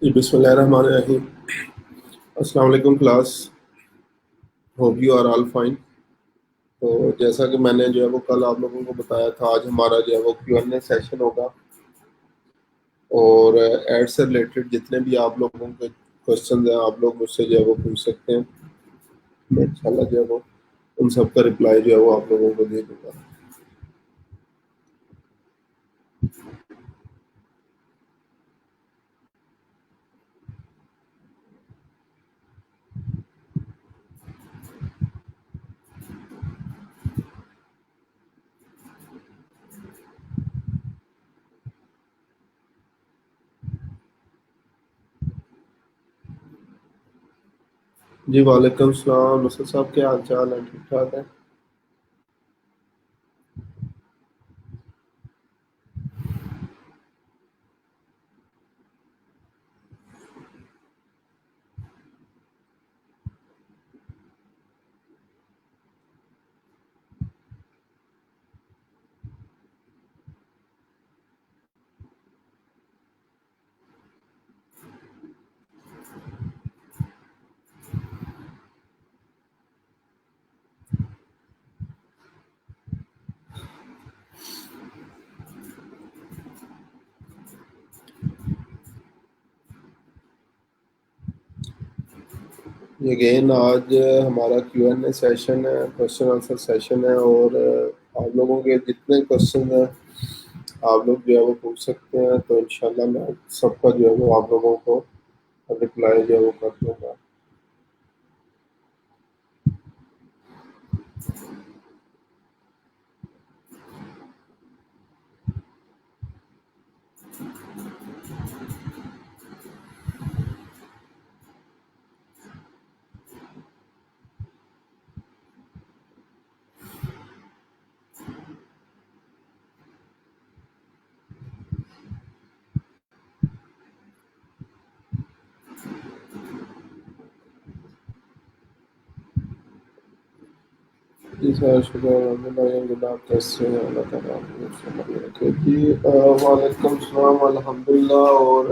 जी, बिस्मिल्लाहिर्रहमानिर्रहीम। अस्सलाम वालेकुम class. Hope you are all fine. तो जैसा कि मैंने जो है वो कल आप लोगों को बताया था, आज हमारा जो है वो Q&A सेशन होगा। और एड से रिलेटेड जितने भी आप लोगों के क्वेश्चन हैं आप लोग मुझसे जो है वो पूछ सकते हैं। मैं इंशाल्लाह जो है वो उन सब का रिप्लाई जो है वो आप लोगों को दे दूंगा। जी वालेकुम सलाम नसर साहब, क्या हाल चाल है? ठीक ठाक है। अगेन आज हमारा Q&A सेशन है, क्वेश्चन आंसर सेशन है। और आप लोगों के जितने क्वेश्चन हैं आप लोग जो है वो पूछ सकते हैं। तो इंशाल्लाह मैं सबका जो है वो आप लोगों को रिप्लाई जो है वो कर दूंगा। जी सर, शुक्र अल्हम्दुलिल्लाह। गुलाब कैसे हैं? अल्लाह ताला आपको सलामत रखे जी। वालेकुम सलाम अल्हम्दुलिल्लाह। और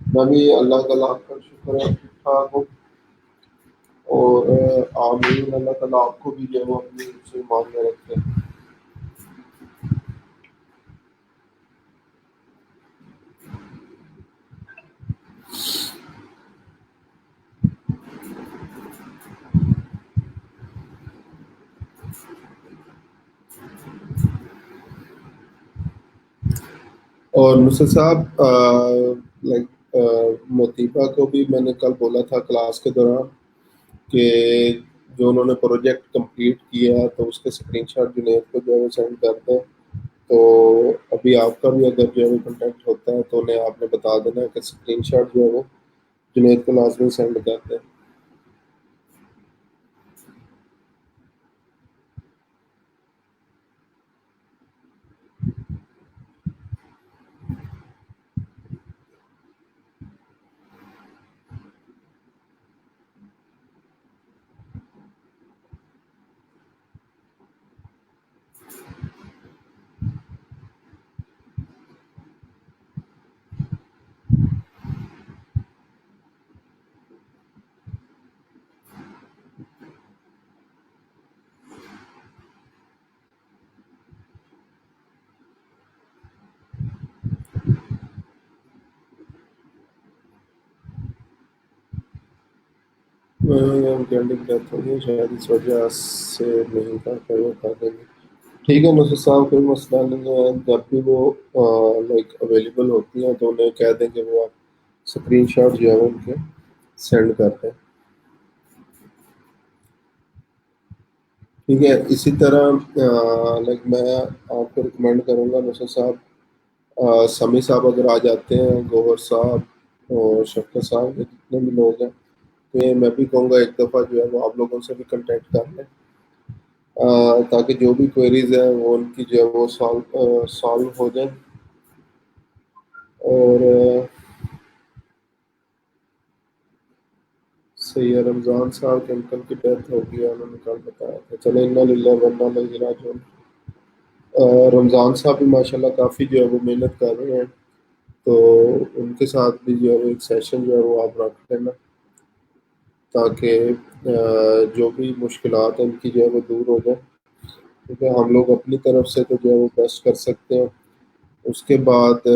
मैं भी अल्लाह का लाख का शुक्र है, ठीक ठाक हूँ। और आमीन, अल्लाह ताला आपको भी जो है वो अपनी से मान में रखे। और मुझसे साहब, लाइक मोतीबा को भी मैंने कल बोला था क्लास के दौरान कि जो उन्होंने प्रोजेक्ट कंप्लीट किया है तो उसके स्क्रीनशॉट जुनेद को जो है वो सेंड कर दें। तो अभी आपका भी अगर जो है वो कंटेक्ट होता है तो उन्हें आपने बता देना कि स्क्रीनशॉट जो है वो जुनेद को लाजमी सेंड कर दें। कैंडिंग डेथ हो गई शायद, इस वजह से नहीं कर पाए, वो कर देंगे। ठीक है नसर साहब, कोई मसला नहीं है। जब भी वो लाइक अवेलेबल होती हैं तो उन्हें कह दें कि वो आप स्क्रीन शॉट जो है वो उनके सेंड कर दें। ठीक है। इसी तरह लाइक मैं आपको रिकमेंड करूँगा नसर साहब, समी साहब अगर आ जाते हैं, गौहर साहब और शफकत साहब, ये जितने भी लोग हैं, तो ये मैं भी कहूँगा एक दफ़ा जो है वो आप लोगों से भी कांटेक्ट कर लें, ताकि जो भी क्वेरीज हैं वो उनकी जो है वो सॉल्व हो जाए। और सही है, रमज़ान साहब के अंकल की डेथ हो गई है, उन्होंने कल बताया था। चलो, इन्ना लिल्लाहि व इन्ना इलैहि राजिऊन। रमज़ान साहब भी माशाल्लाह काफ़ी जो है वो मेहनत कर रहे हैं। तो उनके साथ भी जो है वो एक सेशन जो है वो आप रख लेना, ताकि जो भी मुश्किलात हैं उनकी जो है वो दूर हो जाए। क्योंकि हम लोग अपनी तरफ से तो जो है वो बेस्ट कर सकते हैं। उसके बाद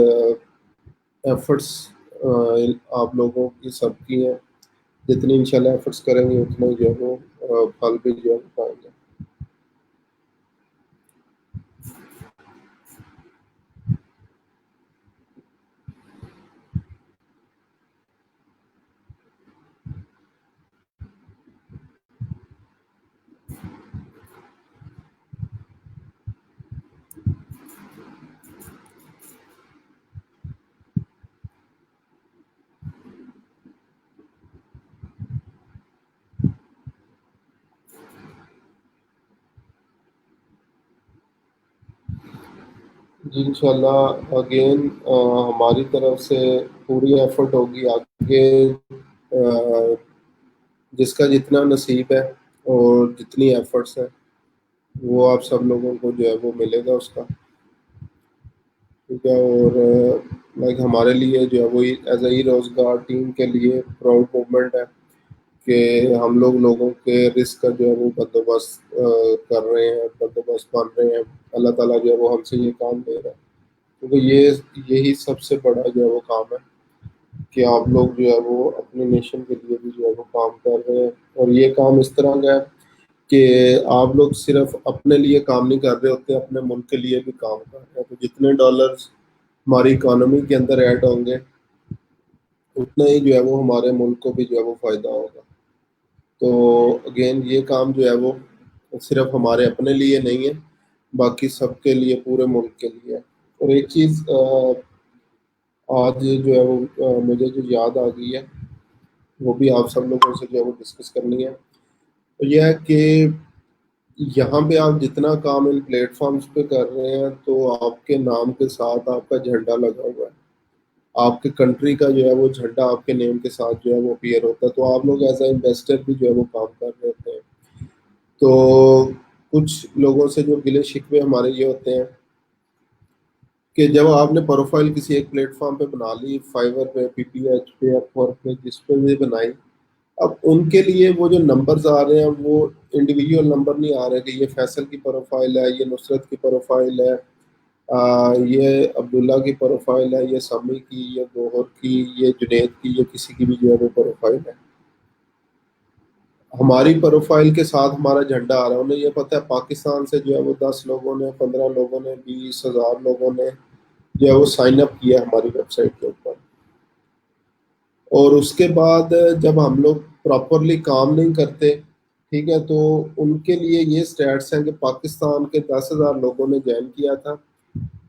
एफर्ट्स आप लोगों की सबकी हैं, जितनी इंशाल्लाह एफर्ट्स करेंगे उतना ही जो है वो फल भी जो है वो पाएंगे। जी इंशाल्लाह अगेन हमारी तरफ से पूरी एफर्ट होगी आगे। जिसका जितना नसीब है और जितनी एफर्ट्स है वो आप सब लोगों को जो है वो मिलेगा उसका। ठीक है। और लाइक हमारे लिए जो है वो एज ई रोजगार टीम के लिए प्राउड मोमेंट है कि हम लोग लोगों के रिस्क का जो है वो बंदोबस्त कर रहे हैं, बंदोबस्त बन रहे हैं। अल्लाह ताला जो है वो हमसे ये काम दे रहा है, क्योंकि ये यही सबसे बड़ा जो है वो काम है कि आप लोग जो है वो अपने नेशन के लिए भी जो है वो काम कर रहे हैं। और ये काम इस तरह का है कि आप लोग सिर्फ अपने लिए काम नहीं कर रहे होते, अपने मुल्क के लिए भी काम कर रहे हैं। तो जितने डॉलर्स हमारी इकोनॉमी के अंदर ऐड होंगे उतना ही जो है वो हमारे मुल्क को भी जो है वो फायदा होगा। तो अगेन ये काम जो है वो सिर्फ हमारे अपने लिए नहीं है, बाकी सबके लिए, पूरे मुल्क के लिए है। और एक चीज़ आज जो है वो मुझे जो याद आ गई है वो भी आप सब लोगों से जो है वो डिस्कस करनी है। तो यह है कि यहाँ पे आप जितना काम इन प्लेटफॉर्म्स पे कर रहे हैं तो आपके नाम के साथ आपका झंडा लगा हुआ है, आपके कंट्री का जो है वो झंडा आपके नेम के साथ जो है वो अपीयर होता है। तो आप लोग एज ए इन्वेस्टर भी जो है वो काम कर रहे होते हैं। तो कुछ लोगों से जो गिले शिकवे हमारे ये होते हैं कि जब आपने प्रोफाइल किसी एक प्लेटफॉर्म पे बना ली, फाइवर पे, पीपीएच पे, अपवर्क पे, जिस पे भी बनाई, अब उनके लिए वो जो नंबर्स आ रहे हैं वो इंडिविजुअल नंबर नहीं आ रहे कि ये फैसल की प्रोफाइल है, ये नुसरत की प्रोफाइल है, ये अब्दुल्ला की प्रोफाइल है, ये समी की, ये गौहर की, ये जुनैद की, ये किसी की भी जो है वो प्रोफाइल है। हमारी प्रोफाइल के साथ हमारा झंडा आ रहा है। उन्हें ये पता है पाकिस्तान से जो है वो 10 लोगों ने, 15 लोगों ने, 20,000 लोगों ने जो है वो साइन अप किया हमारी वेबसाइट के ऊपर। और उसके बाद जब हम लोग प्रॉपरली काम नहीं करते, ठीक है, तो उनके लिए ये स्टैट्स हैं कि पाकिस्तान के 10,000 लोगों ने ज्वाइन किया था,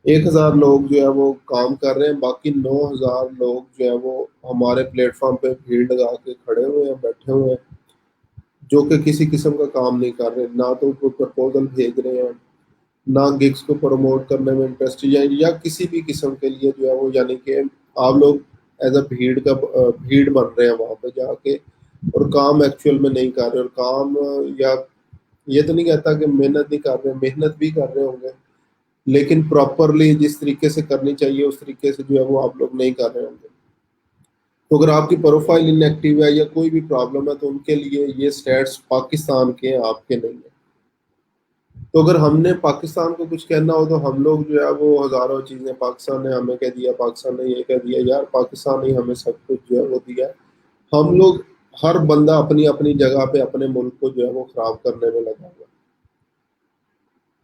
1,000 लोग जो है वो काम कर रहे हैं, बाकी 9,000 लोग जो है वो हमारे प्लेटफॉर्म पे भीड़ लगा के खड़े हुए हैं, बैठे हुए हैं, जो कि किसी किस्म का काम नहीं कर रहे, ना तो कोई प्रपोजल भेज रहे हैं, ना गिग्स को प्रमोट करने में इंटरेस्ट, या किसी भी किस्म के लिए जो है वो, यानी कि आप लोग एज अ भीड़ का भीड़ बन रहे हैं वहां पे जाके, और काम एक्चुअल में नहीं कर रहे। और काम या ये तो नहीं कहता कि मेहनत नहीं कर रहे, मेहनत भी कर रहे होंगे, लेकिन प्रॉपरली जिस तरीके से करनी चाहिए उस तरीके से जो है वो आप लोग नहीं कर रहे होंगे। तो अगर आपकी प्रोफाइल इनएक्टिव है या कोई भी प्रॉब्लम है तो उनके लिए ये स्टेट्स पाकिस्तान के हैं, आपके नहीं है। तो अगर हमने पाकिस्तान को कुछ कहना हो तो हम लोग जो है वो हजारों चीजें, पाकिस्तान ने हमें कह दिया, पाकिस्तान ने ये कह दिया, यार पाकिस्तान ही हमें सब कुछ जो है वो दिया है। हम लोग, हर बंदा अपनी अपनी जगह पे अपने मुल्क को जो है वो खराब करने में लगा हुआ है।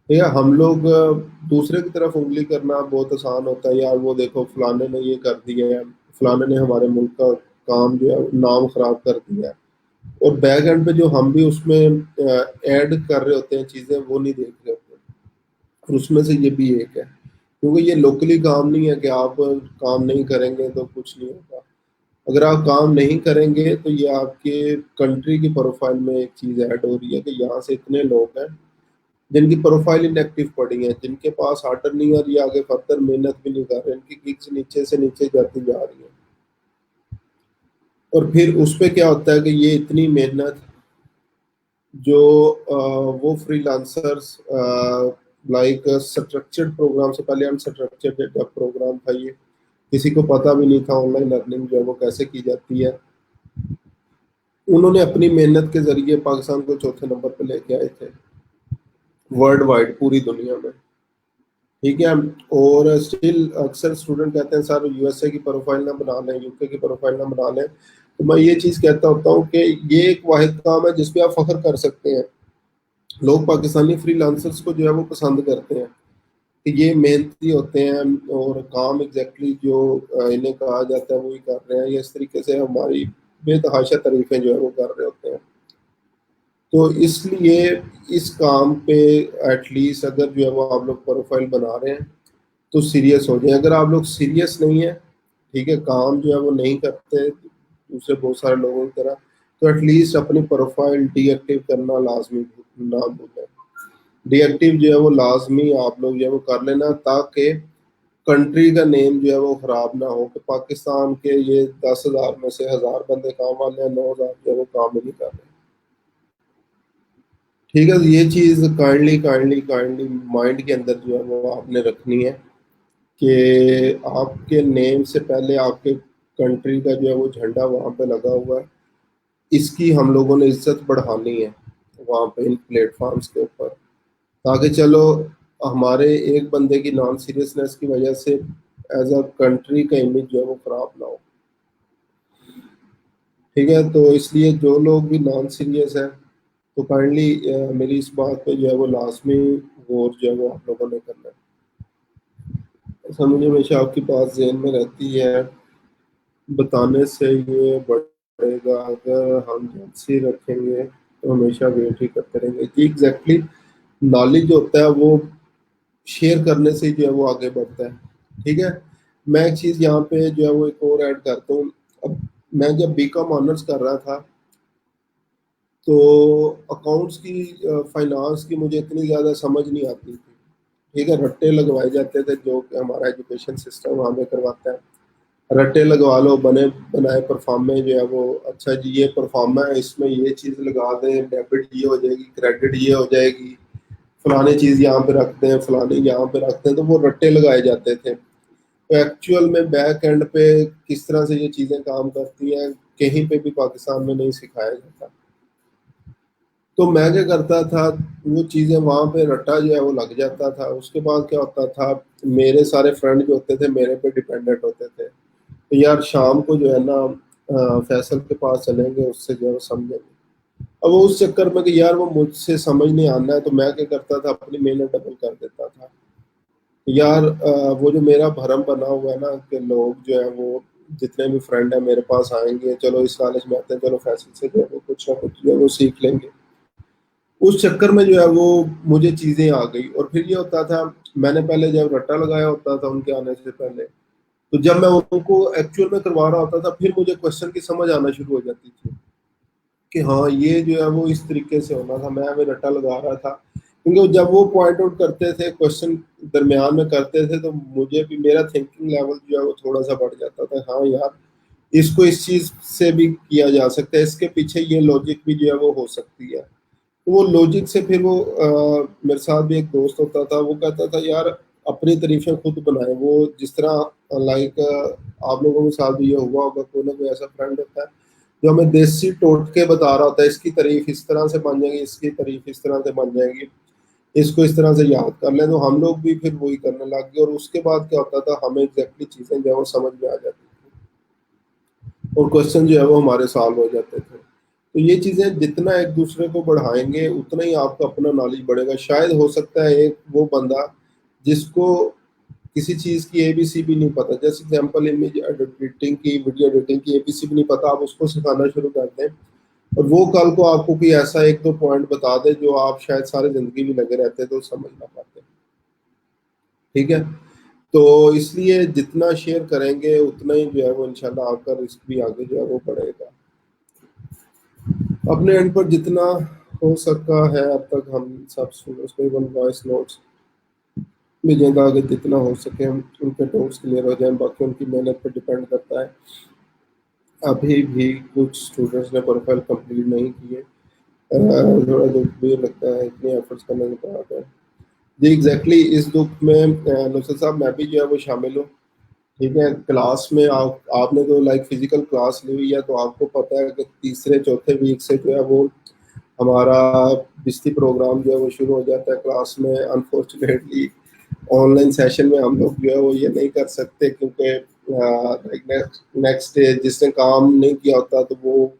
ठीक है। हम लोग दूसरे की तरफ उंगली करना बहुत आसान होता है, यार वो देखो फलाने ने ये कर दिया है, फलाने ने हमारे मुल्क का काम जो है नाम खराब कर दिया है। और बैक एंड पे जो हम भी उसमें ऐड कर रहे होते हैं चीजें, वो नहीं देख रहे होते। और उसमें से ये भी एक है, क्योंकि ये लोकली काम नहीं है कि आप काम नहीं करेंगे तो कुछ नहीं होगा। अगर आप काम नहीं करेंगे तो ये आपके कंट्री की प्रोफाइल में एक चीज ऐड हो रही है कि यहाँ से इतने लोग हैं जिनकी प्रोफाइल इनएक्टिव पड़ी है, जिनके पास आर्डर नहीं है और ये आगे फर्दर मेहनत भी नहीं कर रहे, इनकी गिग्स नीचे से नीचे जाती जा रही है। और फिर उस पे क्या होता है कि ये इतनी मेहनत जो वो फ्रीलांसर्स लाइक स्ट्रक्चर्ड प्रोग्राम से पहले अनस्ट्रक्चर्ड प्रोग्राम था ये, किसी को पता भी नहीं था ऑनलाइन लर्निंग जो है वो कैसे की जाती है। उन्होंने अपनी मेहनत के जरिए पाकिस्तान को चौथे नंबर पर लेके आए थे वर्ल्ड वाइड, पूरी दुनिया में। ठीक है। और स्टिल अक्सर स्टूडेंट कहते हैं सर यूएसए की प्रोफाइल ना बना लें, यूके की प्रोफाइल ना बना लें। तो मैं ये चीज़ कहता होता हूँ कि ये एक वाहिद काम है जिस पे आप फख्र कर सकते हैं। लोग पाकिस्तानी फ्रीलांसर्स को जो है वो पसंद करते हैं कि ये मेहनती होते हैं और काम एग्जैक्टली जो इन्हें कहा जाता है वही कर रहे हैं। ये इस तरीके से हमारी बेतहाशा तारीफें जो है वो कर रहे होते हैं। तो इसलिए इस काम पे एटलीस्ट अगर जो है वो आप लोग प्रोफाइल बना रहे हैं तो सीरियस हो जाए। अगर आप लोग सीरियस नहीं है, ठीक है, काम जो है वो नहीं करते दूसरे बहुत सारे लोगों की तरह, तो एटलीस्ट अपनी प्रोफाइल डीएक्टिव करना लाजमी ना भूलें। डीएक्टिव जो है वो लाजमी आप लोग जो है वो कर लेना, ताकि कंट्री का नेम जो है वो खराब ना हो कि पाकिस्तान के ये 10,000 में से 1,000 बंदे काम वाले हैं, 9,000 जो है वो काम ही नहीं कर रहे। ठीक है, तो ये चीज़ काइंडली काइंडली काइंडली माइंड के अंदर जो है वो आपने रखनी है कि आपके नेम से पहले आपके कंट्री का जो है वो झंडा वहाँ पे लगा हुआ है। इसकी हम लोगों ने इज्जत बढ़ानी है वहाँ पे इन प्लेटफॉर्म्स के ऊपर, ताकि चलो हमारे एक बंदे की नॉन सीरियसनेस की वजह से एज अ कंट्री का इमेज जो है वो खराब ना हो। ठीक है, तो इसलिए जो लोग भी नॉन सीरियस है तो काइंडली मेरी इस बात पे जो है वो लाजमी गौर जो है वो आप लोगों ने करना है। ऐसा मुझे हमेशा आपकी बात जहन में रहती है, बताने से ये बढ़ेगा। अगर हम जेलसी रखेंगे तो हमेशा वेट ही करते रहेंगे कि एग्जैक्टली नॉलेज जो होता है वो शेयर करने से ही जो है वो आगे बढ़ता है। ठीक है। मैं एक चीज़ यहाँ पे जो है वो एक और ऐड करता हूँ। अब मैं जब बीकॉम ऑनर्स कर रहा था तो अकाउंट्स की फाइनेंस की मुझे इतनी ज़्यादा समझ नहीं आती थी। ठीक है, रट्टे लगवाए जाते थे जो कि हमारा एजुकेशन सिस्टम वहाँ पे करवाता है। रट्टे लगवा लो, बने बनाए परफॉर्मे जो है वो, अच्छा जी ये परफॉर्मा है, इसमें ये चीज़ लगा दें, डेबिट ये हो जाएगी, क्रेडिट ये हो जाएगी, फलानी चीज़ यहाँ पे रखते हैं, फलानी यहाँ पे रखते हैं, तो वो रट्टे लगाए जाते थे। तो एक्चुअल में बैक एंड पे किस तरह से ये चीज़ें काम करती हैं कहीं पे भी पाकिस्तान में नहीं सिखाया जाता। तो मैं क्या करता था, वो चीज़ें वहाँ पे रट्टा जो है वो लग जाता था। उसके बाद क्या होता था, मेरे सारे फ्रेंड जो होते थे मेरे पे डिपेंडेंट होते थे। तो यार शाम को जो है ना फैसल के पास चलेंगे, उससे जो है वो समझेंगे। अब वो उस चक्कर में कि यार वो मुझसे समझ नहीं आना है, तो मैं क्या करता था अपनी मेहनत डबल कर देता था। यार वो जो मेरा भरम बना हुआ है ना कि लोग जो है वो जितने भी फ्रेंड है मेरे पास आएंगे, चलो इस कॉलेज में आते हैं, चलो फैसल से जो है वो कुछ ना कुछ जो है वो सीख लेंगे। उस चक्कर में जो है वो मुझे चीजें आ गई। और फिर ये होता था, मैंने पहले जब रट्टा लगाया होता था उनके आने से पहले, तो जब मैं उनको एक्चुअल में करवा रहा होता था फिर मुझे क्वेश्चन की समझ आना शुरू हो जाती थी कि हाँ ये जो है वो इस तरीके से होना था, मैं हमें रट्टा लगा रहा था। क्योंकि जब वो पॉइंट आउट करते थे, क्वेश्चन दरमियान में करते थे, तो मुझे भी मेरा थिंकिंग लेवल जो है वो थोड़ा सा बढ़ जाता था। हाँ यार इसको इस चीज से भी किया जा सकता है, इसके पीछे ये लॉजिक भी जो है वो हो सकती है। तो वो लॉजिक से फिर वो मेरे साथ भी एक दोस्त होता था, वो कहता था यार अपनी तारीफें खुद बनाए। वो जिस तरह लाइक आप लोगों के साथ भी ये हुआ होगा, कोई ना कोई ऐसा फ्रेंड होता है जो हमें देसी टोटके बता रहा होता है, इसकी तारीफ इस तरह से बन जाएगी, इसकी तारीफ इस तरह से बन जाएगी, इसको इस तरह से याद कर लें। तो हम लोग भी फिर वही करने लग गए और उसके बाद क्या होता था, हमें एग्जैक्टली चीज़ें जो है वो समझ में आ जाती और क्वेश्चन जो है वो हमारे सॉल्व हो जाते थे। तो ये चीज़ें जितना एक दूसरे को बढ़ाएंगे उतना ही आपका अपना नॉलेज बढ़ेगा। शायद हो सकता है एक वो बंदा जिसको किसी चीज़ की एबीसी भी नहीं पता, जैसे एग्जांपल इमेज एडिटिंग की, वीडियो एडिटिंग की एबीसी भी नहीं पता, आप उसको सिखाना शुरू कर दें और वो कल को आपको कोई ऐसा एक दो पॉइंट बता दे जो आप शायद सारी जिंदगी भी लगे रहते तो समझ ना पाते। ठीक है, तो इसलिए जितना शेयर करेंगे उतना ही जो है वो इंशाल्लाह आपका रिस्क भी आगे जो है वो बढ़ेगा। अपने एंड पर जितना हो सका है अब तक हम सब स्टूडेंट्स को इवन वॉइस नोट्स भेजें ताकि जितना हो सके हम उनके डाउट्स क्लियर हो जाएं। बाकी उनकी मेहनत पर डिपेंड करता है। अभी भी कुछ स्टूडेंट्स ने प्रोफाइल कंप्लीट नहीं की है। थोड़ा दुख भी लगता है इतने एफर्ट्स करने के बाद है। जी एग्जैक्टली इस दुख में नुसरत साहब मैं भी जो है वो शामिल हूँ। ठीक है, क्लास में आपने तो लाइक फिजिकल क्लास ली हुई है, तो आपको पता है कि तीसरे चौथे वीक से जो है वो हमारा बिस्ती प्रोग्राम जो है वो शुरू हो जाता है क्लास में। अनफॉर्चुनेटली ऑनलाइन सेशन में हम लोग जो है वो ये नहीं कर सकते, क्योंकि नेक्स्ट नेक्स्ट डे जिसने काम नहीं किया होता तो वो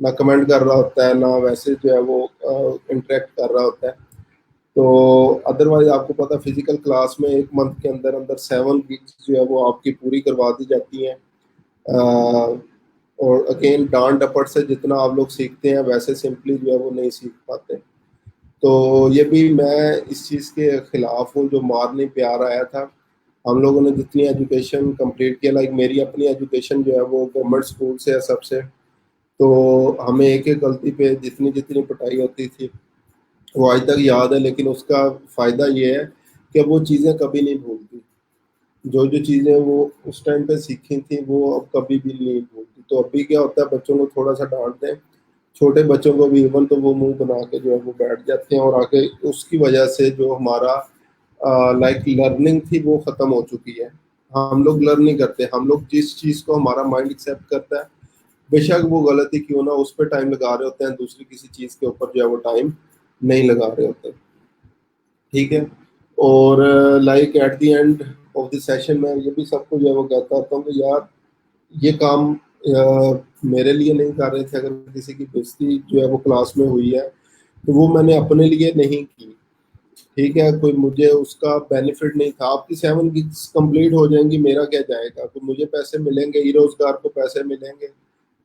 ना कमेंट कर रहा होता है, ना वैसे जो है वो इंटरेक्ट कर रहा होता है। तो अदरवाइज आपको पता है फिजिकल क्लास में एक मंथ के अंदर अंदर 7 वीक्स जो है वो आपकी पूरी करवा दी जाती हैं। और अगेन डांट डपट से जितना आप लोग सीखते हैं वैसे सिंपली जो है वो नहीं सीख पाते। तो ये भी मैं इस चीज़ के खिलाफ हूँ जो मार नहीं प्यार आया था। हम लोगों ने जितनी एजुकेशन कंप्लीट किया, लाइक मेरी अपनी एजुकेशन जो है वो गवर्नमेंट स्कूल से है सबसे। तो हमें एक एक गलती पे जितनी जितनी पिटाई होती थी वो आज तक याद है, लेकिन उसका फ़ायदा ये है कि अब वो चीज़ें कभी नहीं भूलती। जो जो चीज़ें वो उस टाइम पे सीखी थी वो अब कभी भी नहीं भूलती। तो अभी क्या होता है, बच्चों को थोड़ा सा डांट दें, छोटे बच्चों को भी इवन, तो वो मुंह बना के जो है वो बैठ जाते हैं, और आगे उसकी वजह से जो हमारा लाइक लर्निंग थी वो ख़त्म हो चुकी है। हम लोग लर्न नहीं करते, हम लोग जिस चीज़ को हमारा माइंड एक्सेप्ट करता है, बेशक वो गलती क्यों ना, उस पर टाइम लगा रहे होते हैं, दूसरी किसी चीज़ के ऊपर जो है वो टाइम नहीं लगा रहे होते। ठीक है। और like at the end of the session में ये भी सबको जो है वो कहता होता हूँ कि यार ये काम मेरे लिए नहीं कर रहे थे। अगर किसी की बेइज्जती जो है वो क्लास में हुई है तो वो मैंने अपने लिए नहीं की। ठीक है, कोई मुझे उसका बेनिफिट नहीं था। आपकी 7 वीक्स कंप्लीट हो जाएंगी, मेरा क्या जाएगा? तो मुझे पैसे मिलेंगे, ई रोजगार को पैसे मिलेंगे,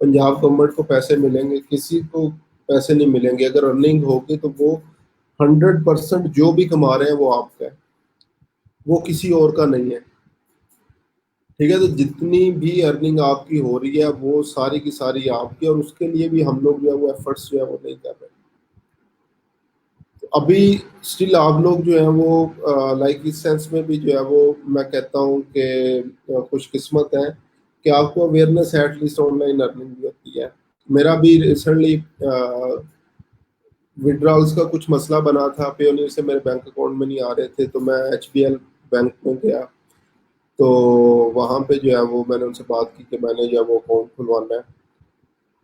पंजाब गवर्नमेंट को पैसे मिलेंगे, किसी को पैसे नहीं मिलेंगे। अगर अर्निंग होगी तो वो 100% जो भी कमा रहे हैं वो आपका है, वो किसी और का नहीं है। ठीक है, तो जितनी भी अर्निंग आपकी हो रही है वो सारी की सारी आपकी, और उसके लिए भी हम लोग जो है वो एफर्ट्स जो है वो नहीं कर रहे। तो अभी स्टिल आप लोग जो है वो लाइक इस सेंस में भी जो है वो मैं कहता हूँ कि खुशकिस्मत है कि आपको अवेयरनेस है, एटलीस्ट ऑनलाइन अर्निंग भी होती है। मेरा भी रिसेंटली विड्रॉल्स का कुछ मसला बना था, पेयोनियर से मेरे बैंक अकाउंट में नहीं आ रहे थे, तो मैं HBL बैंक में गया। तो वहाँ पे जो है वो मैंने उनसे बात की कि मैंने जो है वो अकाउंट खुलवाना है।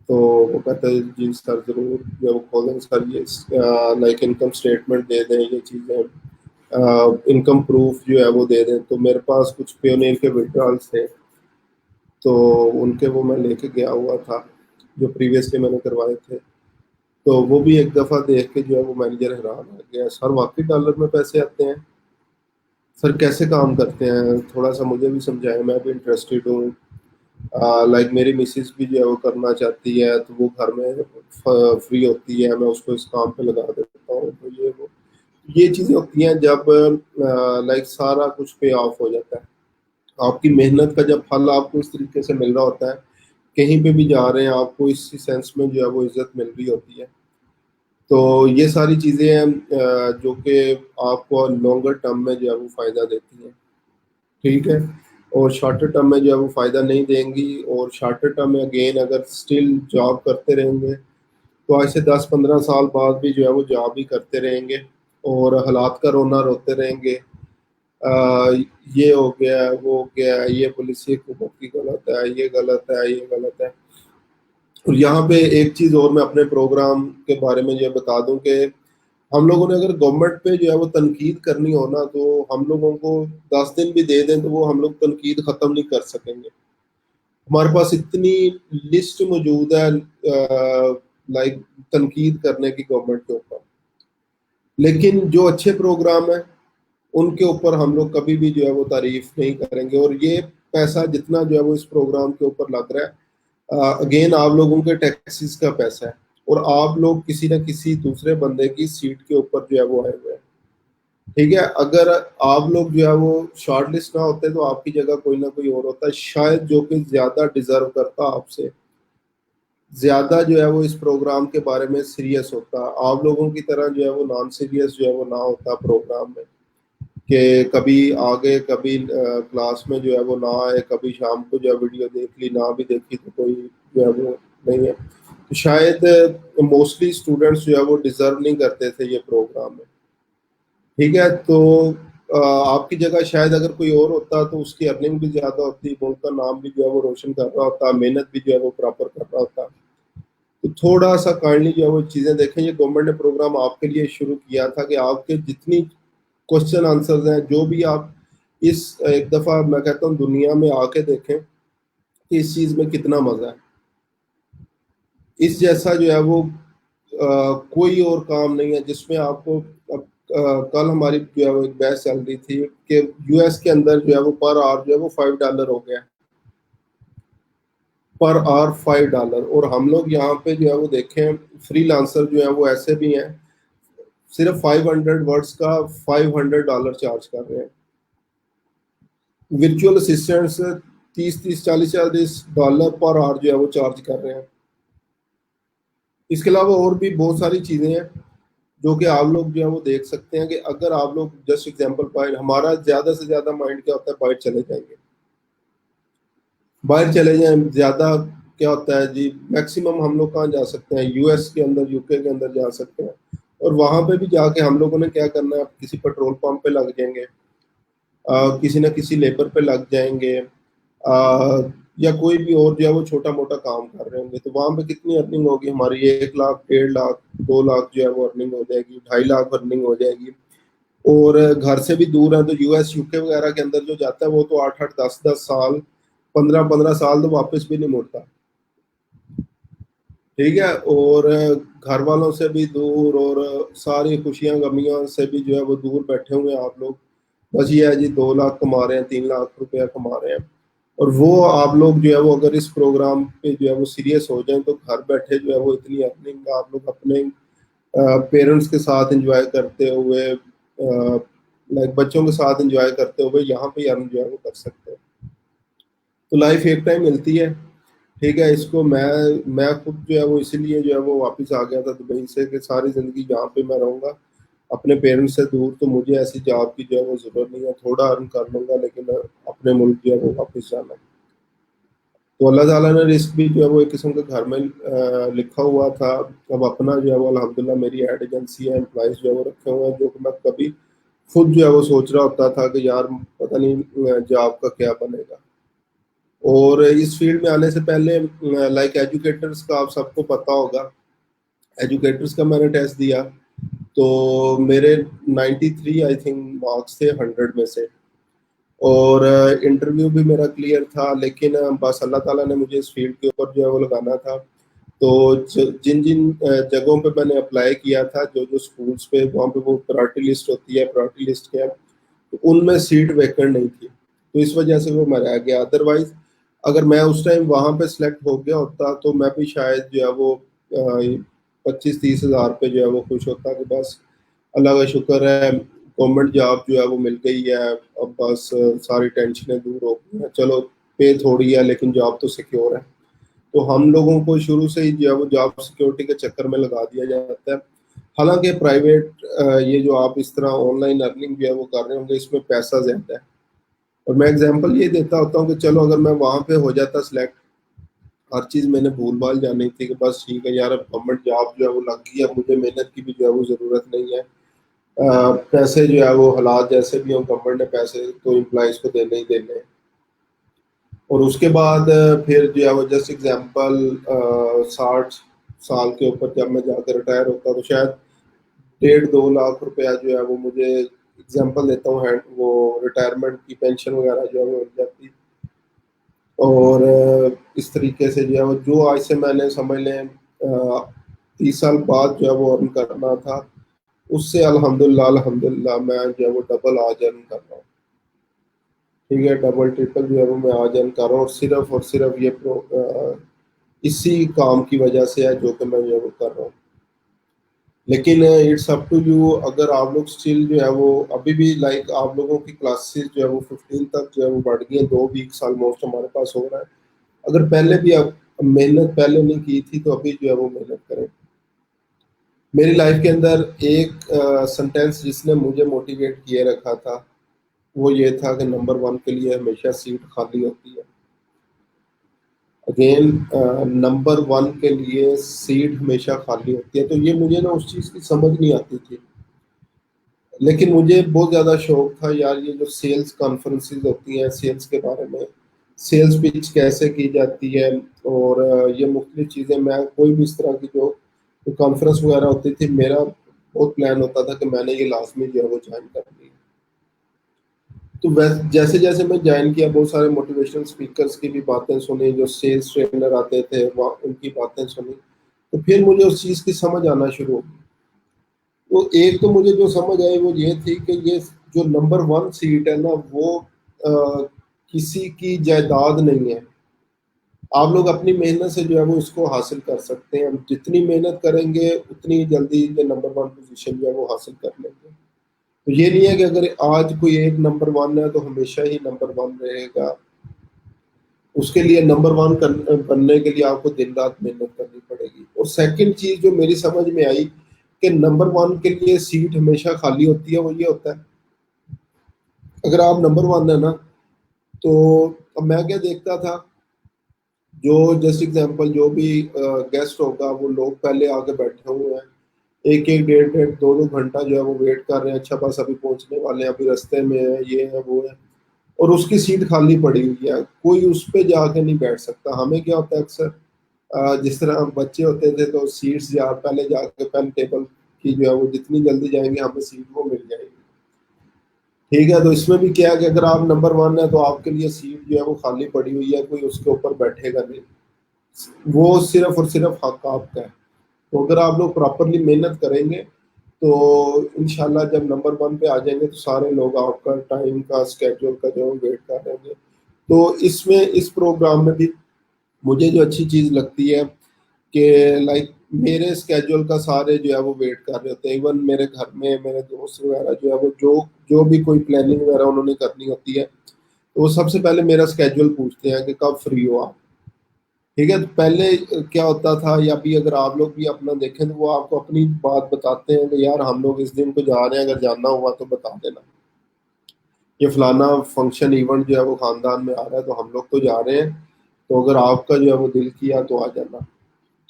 तो वो कहते हैं जी सर ज़रूर जो है वो खोल देंगे सर, ये लाइक इनकम स्टेटमेंट दे दें, ये चीज़ें इनकम प्रूफ जो है वो दे दें। तो मेरे पास कुछ पेयोनियर के विड्रॉल्स थे, तो उनके वो मैं लेके गया हुआ था जो प्रीवियसली मैंने करवाए थे। तो वो भी एक दफ़ा देख के जो है वो मैनेजर हैरान हो गया, सर वाकई डॉलर में पैसे आते हैं? सर कैसे काम करते हैं, थोड़ा सा मुझे भी समझाएं, मैं भी इंटरेस्टेड हूँ। लाइक मेरी मिसेस भी जो है वो करना चाहती है, तो वो घर में फ्री होती है, मैं उसको इस काम पे लगा देता हूँ। तो ये चीज़ें होती हैं जब लाइक सारा कुछ पे ऑफ हो जाता है। आपकी मेहनत का जब फल आपको इस तरीके से मिल रहा होता है, कहीं पे भी जा रहे हैं आपको इसी सेंस में जो है वो इज्जत मिल रही होती है। तो ये सारी चीज़ें हैं जो कि आपको लॉन्गर टर्म में जो है वो फ़ायदा देती हैं। ठीक है, और शॉर्टर टर्म में जो है वो फ़ायदा नहीं देंगी। और शॉर्टर टर्म में अगेन अगर स्टिल जॉब करते रहेंगे तो आज से 10-15 साल बाद भी जो है वो जॉब ही करते रहेंगे, और हालात का रोना रोते रहेंगे। आ, ये हो गया, वो हो गया, ये पुलिस हुकूमत की गलत है, ये गलत है, ये गलत है। और यहाँ पे एक चीज़ और मैं अपने प्रोग्राम के बारे में ये बता दूं कि हम लोगों ने अगर गवर्नमेंट पे जो है वो तनकीद करनी हो ना, तो हम लोगों को 10 दिन भी दे दें तो वो हम लोग तनकीद ख़त्म नहीं कर सकेंगे। हमारे पास इतनी लिस्ट मौजूद है लाइक तनकीद करने की गवर्नमेंट के ऊपर। लेकिन जो अच्छे प्रोग्राम है उनके ऊपर हम लोग कभी भी जो है वो तारीफ नहीं करेंगे। और ये पैसा जितना जो है वो इस प्रोग्राम के ऊपर लग रहा है, अगेन आप लोगों के टैक्सेस का पैसा है, और आप लोग किसी न किसी दूसरे बंदे की सीट के ऊपर जो है वो आए हुए हैं। ठीक है, अगर आप लोग जो है वो शॉर्ट लिस्ट ना होते तो आपकी जगह कोई ना कोई और होता है शायद, जो कि ज्यादा डिजर्व करता आपसे, ज्यादा जो है वो इस प्रोग्राम के बारे में सीरियस होता। आप लोगों की तरह जो है वो नॉन सीरियस जो है वो ना होता प्रोग्राम में, कि कभी आगे कभी क्लास में जो है वो ना आए, कभी शाम को जो है वीडियो देख ली, ना भी देखी तो कोई जो है वो नहीं है। तो शायद मोस्टली स्टूडेंट्स जो है वो डिजर्व नहीं करते थे ये प्रोग्राम में। ठीक है, तो आपकी जगह शायद अगर कोई और होता तो उसकी अर्निंग भी ज्यादा होती, मुल्क का नाम भी जो है वो रोशन कर रहा होता, मेहनत भी जो है वो प्रॉपर कर रहा होता। तो थोड़ा सा काइंडली जो है वो चीजें देखें। ये गवर्नमेंट ने प्रोग्राम आपके लिए शुरू किया था कि आपके जितनी क्वेश्चन आंसर्स हैं, जो भी आप इस एक दफा मैं कहता हूँ दुनिया में आके देखें कि इस चीज में कितना मजा है। इस जैसा जो है वो कोई और काम नहीं है जिसमें आपको अब कल हमारी जो है वो एक बहस चल रही थी कि यूएस के अंदर जो है वो पर आवर जो है वो $5 हो गया, पर आवर $5। और हम लोग यहाँ पे जो है वो देखें फ्रीलांसर जो है वो ऐसे भी हैं, सिर्फ 500 वर्ड्स का $500 चार्ज कर रहे हैं। Virtual assistants 30 30 40 40 dollar per hour जो है वो चार्ज कर रहे हैं। इसके अलावा और भी बहुत सारी चीजें हैं जो कि आप लोग जो है वो देख सकते हैं कि अगर आप लोग जस्ट एग्जांपल बाहर, हमारा ज्यादा से ज्यादा माइंड क्या होता है, बाहर चले जाएंगे, बाहर चले जाएं ज्यादा क्या होता है जी, मैक्सिमम हम लोग कहाँ जा सकते हैं, यूएस के अंदर यूके के अंदर जा सकते हैं। और वहां पे भी जाके हम लोगों ने क्या करना है, किसी पेट्रोल पंप पे लग जाएंगे, किसी न किसी लेबर पे लग जाएंगे, या कोई भी और जो है वो छोटा मोटा काम कर रहे होंगे। तो वहां पे कितनी अर्निंग होगी हमारी, 1 लाख 1.5 लाख 2 लाख जो है वो अर्निंग हो जाएगी, 2.5 लाख अर्निंग हो जाएगी। और घर से भी दूर है तो यूएस यूके वगैरह के अंदर जो जाता है वो तो 8 8 10 10 साल 15 15 साल तो वापस भी नहीं मुड़ता। ठीक है। और घर वालों से भी दूर, और सारी खुशियां गमियां से भी जो है वो दूर बैठे हुए हैं आप लोग। बस ये है जी, 2 लाख कमा रहे हैं, 3 लाख रुपया कमा रहे हैं। और वो आप लोग जो है वो अगर इस प्रोग्राम पे जो है वो सीरियस हो जाए तो घर बैठे जो है वो इतनी अर्निंग आप लोग अपने पेरेंट्स के साथ एंजॉय करते हुए, लाइक बच्चों के साथ एंजॉय करते हुए यहाँ पे अर्न जो है वो कर सकते हैं। तो लाइफ एक टाइम मिलती है। ठीक है। इसको मैं खुद जो है वो इसीलिए जो है वो वापस आ गया था दुबई से कि सारी जिंदगी जहाँ पे मैं रहूँगा अपने पेरेंट्स से दूर, तो मुझे ऐसी जॉब की जो है वो जरूरत नहीं है। थोड़ा अर्न कर लूंगा लेकिन अपने मुल्क जो है वो वापस जाना है। तो अल्लाह ताला ने रिस्क भी जो है वो एक किस्म का घर में लिखा हुआ था। अब अपना जो है वो अल्हम्दुलिल्लाह मेरी एड एजेंसी है, एम्प्लॉइज जो है वो रखे हुए हैं, जो कि मैं कभी खुद जो है वो सोच रहा होता था कि यार पता नहीं जॉब का क्या बनेगा। और इस फील्ड में आने से पहले लाइक एजुकेटर्स का आप सबको पता होगा, एजुकेटर्स का मैंने टेस्ट दिया तो मेरे 93 आई थिंक मार्क्स थे 100 में से। और इंटरव्यू भी मेरा क्लियर था, लेकिन बस अल्लाह ताला ने मुझे इस फील्ड के ऊपर जो है वो लगाना था। तो जिन जिन जगहों पे मैंने अप्लाई किया था, जो जो स्कूल्स पे, वहाँ पे वो प्रायोरिटी लिस्ट होती है, प्रायोरिटी लिस्ट क्या, तो उनमें सीट वैकेंट नहीं थी, तो इस वजह से वो मैं रह गया। अदरवाइज अगर मैं उस टाइम वहां पे सिलेक्ट हो गया होता तो मैं भी शायद जो है वो 25 30 हज़ार पे जो है वो खुश होता कि बस अल्लाह का शुक्र है गवर्नमेंट जॉब जो है वो मिल गई है, अब बस सारी टेंशनें दूर हो गई हैं, चलो पे थोड़ी है लेकिन जॉब तो सिक्योर है। तो हम लोगों को शुरू से ही जो है वो जॉब सिक्योरिटी के चक्कर में लगा दिया जाता है। हालांकि प्राइवेट ये जो आप इस तरह ऑनलाइन अर्निंग जो है वो कर रहे होंगे, इसमें पैसा ज्यादा है। और मैं एग्जांपल ये देता होता हूँ कि चलो अगर मैं वहां पे हो जाता सिलेक्ट, हर चीज मैंने भूल भाल जानी थी कि बस ठीक है यार अब गवर्नमेंट जॉब जो है वो लग गई, अब मुझे मेहनत की भी जो है वो जरूरत नहीं है। पैसे जो है वो हालात जैसे भी हों, गवर्नमेंट ने पैसे तो एम्प्लॉइज को देने ही देने हैं। और उसके बाद फिर जो है वो जस्ट एग्जांपल 60 साल के ऊपर जब मैं जाकर रिटायर होता तो शायद 1.5 2 लाख रुपया जो है वो मुझे, एग्जांपल देता हूँ, वो रिटायरमेंट की पेंशन वगैरह जो है वो मिल जाती। और इस तरीके से जो है वो जो आज से मैंने समझ लें 30 साल बाद जो है वो अर्न करना था, उससे अल्हम्दुलिल्लाह अल्हम्दुलिल्लाह मैं जो है वो डबल आज अर्न कर रहा हूँ। ठीक है। डबल ट्रिपल जो है वो मैं आज अर्न कर रहा हूँ, और सिर्फ ये इसी काम की वजह से है जो कि मैं जो है वो कर रहा हूँ। लेकिन इट्स अप टू यू, अगर आप लोग स्टिल जो है वो अभी भी लाइक आप लोगों की क्लासेस जो है वो 15 तक जो है वो बढ़ गई हैं, 2 वीक्स ऑलमोस्ट हमारे पास हो रहा है। अगर पहले भी आप मेहनत पहले नहीं की थी तो अभी जो है वो मेहनत करें। मेरी लाइफ के अंदर एक सेंटेंस जिसने मुझे मोटिवेट किए रखा था वो ये था कि नंबर 1 के लिए हमेशा सीट खाली होती है। अगेन, नंबर 1 के लिए सीट हमेशा खाली होती है। तो ये मुझे ना उस चीज़ की समझ नहीं आती थी। लेकिन मुझे बहुत ज़्यादा शौक था यार, ये जो सेल्स कॉन्फ्रेंसेस होती हैं सेल्स के बारे में, सेल्स पिच कैसे की जाती है, और ये मुख्तलिफ चीज़ें, मैं कोई भी इस तरह की जो कॉन्फ्रेंस वगैरह होती थी, मेरा बहुत प्लान होता था कि मैंने ये लाजमी जो है वो ज्वाइन करनी है। तो वैसे जैसे जैसे मैं ज्वाइन किया, बहुत सारे मोटिवेशनल स्पीकर्स की भी बातें सुनी, जो सेल्स ट्रेनर आते थे वहाँ उनकी बातें सुनी, तो फिर मुझे उस चीज़ की समझ आना शुरू हो गई। तो एक तो मुझे जो समझ आई वो ये थी कि ये जो नंबर वन सीट है ना, वो किसी की जायदाद नहीं है। आप लोग अपनी मेहनत से जो है वो इसको हासिल कर सकते हैं, हम जितनी मेहनत करेंगे उतनी जल्दी ये नंबर वन पोजीशन जो है वो हासिल कर लेंगे। तो ये नहीं है कि अगर आज कोई एक नंबर वन है तो हमेशा ही नंबर वन रहेगा। उसके लिए नंबर वन बनने के लिए आपको दिन रात मेहनत करनी पड़ेगी। और सेकंड चीज जो मेरी समझ में आई कि नंबर वन के लिए सीट हमेशा खाली होती है, वो ये होता है, अगर आप नंबर वन है ना, तो अब मैं क्या देखता था, जो जस्ट एग्जांपल जो भी गेस्ट होगा, वो लोग पहले आके बैठे हुए हैं, एक एक डेढ़ डेढ़ दो दो घंटा जो है वो वेट कर रहे हैं, अच्छा बस अभी पहुंचने वाले हैं, अभी रास्ते में है, ये है वो है, और उसकी सीट खाली पड़ी हुई है, कोई उस पे जाके नहीं बैठ सकता। हमें क्या होता है अक्सर, जिस तरह हम बच्चे होते थे तो सीट्स या पहले जाके पेन टेबल की जो है वो जितनी जल्दी जाएंगे हमें सीट वो मिल जाएगी। ठीक है, तो इसमें भी क्या है कि अगर आप नंबर वन है तो आपके लिए सीट जो है वो खाली पड़ी हुई है, कोई उसके ऊपर बैठेगा नहीं, वो सिर्फ और सिर्फ हक आपका है। तो अगर आप लोग प्रॉपरली मेहनत करेंगे तो इंशाल्लाह जब नंबर वन पे आ जाएंगे तो सारे लोग आपका टाइम का स्केड्यूल का जो वेट कर रहे हैं। तो इसमें इस प्रोग्राम में भी मुझे जो अच्छी चीज़ लगती है कि लाइक मेरे स्केड्यूल का सारे जो है वो वेट कर रहे होते हैं। इवन मेरे घर में मेरे दोस्त वगैरह जो है वो जो जो भी कोई प्लानिंग वगैरह उन्होंने करनी होती है, तो वो सबसे पहले मेरा स्केड्यूल पूछते हैं कि कब फ्री हो आप। ठीक है, तो पहले क्या होता था, या भी अगर आप लोग भी अपना देखें तो वो आपको अपनी बात बताते हैं कि यार हम लोग इस दिन को जा रहे हैं, अगर जाना हुआ तो बता देना, ये फलाना फंक्शन इवेंट जो है वो खानदान में आ रहा है तो हम लोग तो जा रहे हैं, तो अगर आपका जो है वो दिल किया तो आ जाना।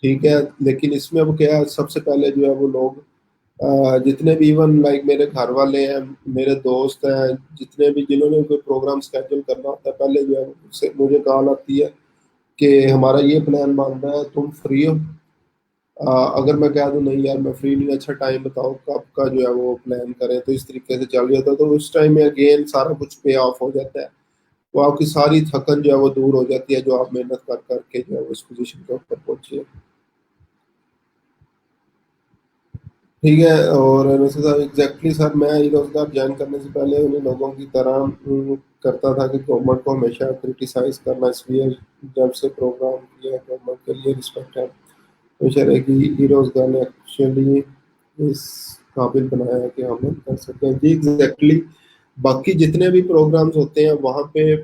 ठीक है, लेकिन इसमें अब क्या है, सबसे पहले जो है वो लोग जितने भी इवन लाइक मेरे घर वाले हैं, मेरे दोस्त हैं, जितने भी जिन्होंने कोई प्रोग्राम स्केड्यूल करना होता है, पहले जो है मुझसे मुझे कॉल आती है कि हमारा ये प्लान बन रहा है, तुम फ्री हो? अगर मैं कह दूं नहीं यार मैं फ्री नहीं, अच्छा टाइम बताओ कब का जो है वो प्लान करें, तो इस तरीके से चल जाता है, तो उस टाइम में अगेन सारा कुछ पे ऑफ हो जाता है। तो आपकी सारी थकन जो है वो दूर हो जाती है, जो आप मेहनत कर करके जो है वो इस पोजीशन के ऊपर पहुंचे। ठीक है, और वैसे सर एग्जैक्टली सर मैं ई रोजगार ज्वाइन करने से पहले उन्हीं लोगों की तरह करता था कि गवर्नमेंट को हमेशा क्रिटिसाइज करना, इसलिए जब से प्रोग्राम किया गवर्नमेंट के लिए रिस्पेक्ट है, हमेशा रहेगी। ई रोजगार ने एक्चुअली इस काबिल बनाया है कि हम लोग कर सकते हैं जी, एग्जैक्टली। बाकी जितने भी प्रोग्राम्स होते हैं वहाँ पे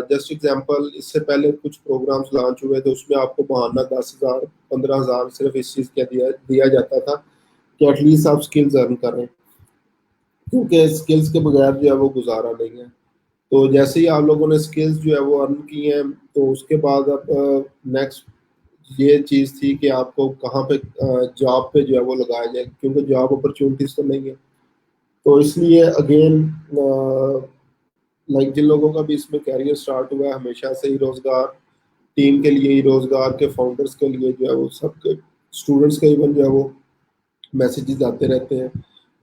जस्ट एग्जांपल, इससे पहले कुछ प्रोग्राम्स लॉन्च हुए थे, उसमें आपको बहाना 10,000 15,000 सिर्फ इस चीज़ का दिया दिया जाता था कि एटलीस्ट आप स्किल्स अर्न करें, क्योंकि स्किल्स के बगैर जो है वो गुजारा नहीं है। तो जैसे ही आप लोगों ने स्किल्स जो है वो अर्न की हैं, तो उसके बाद अब नेक्स्ट ये चीज़ थी कि आपको कहाँ पे जॉब पे जो है वो लगाया जाए, क्योंकि जॉब अपॉर्चुनिटीज तो नहीं है। तो इसलिए अगेन लाइक जिन लोगों का भी इसमें कैरियर स्टार्ट हुआ है, हमेशा से ही रोजगार टीम के लिए ही, रोजगार के फाउंडर्स के लिए जो है वो सबके स्टूडेंट्स का इवन जो है वो मैसेजेस आते रहते हैं,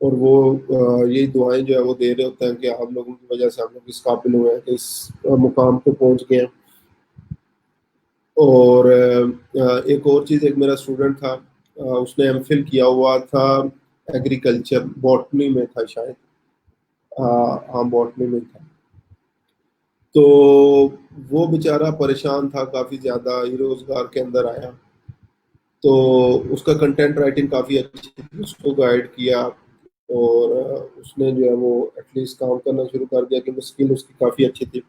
और वो यही दुआएं जो है वो दे रहे होते हैं कि आप लोगों की वजह से हम लोग इस काबिल हुए हैं कि इस मुकाम पे पहुंच गए हैं। और एक और चीज़, एक मेरा स्टूडेंट था, उसने एमफिल किया हुआ था एग्रीकल्चर बॉटनी में था शायद, हाँ बॉटनी में था। तो वो बेचारा परेशान था काफ़ी ज़्यादा, ही रोजगार के अंदर आया, तो उसका कंटेंट राइटिंग काफ़ी अच्छी थी, उसको गाइड किया, और उसने जो है वो एटलीस्ट काम करना शुरू कर दिया, कि स्किल उसकी काफ़ी अच्छी थी।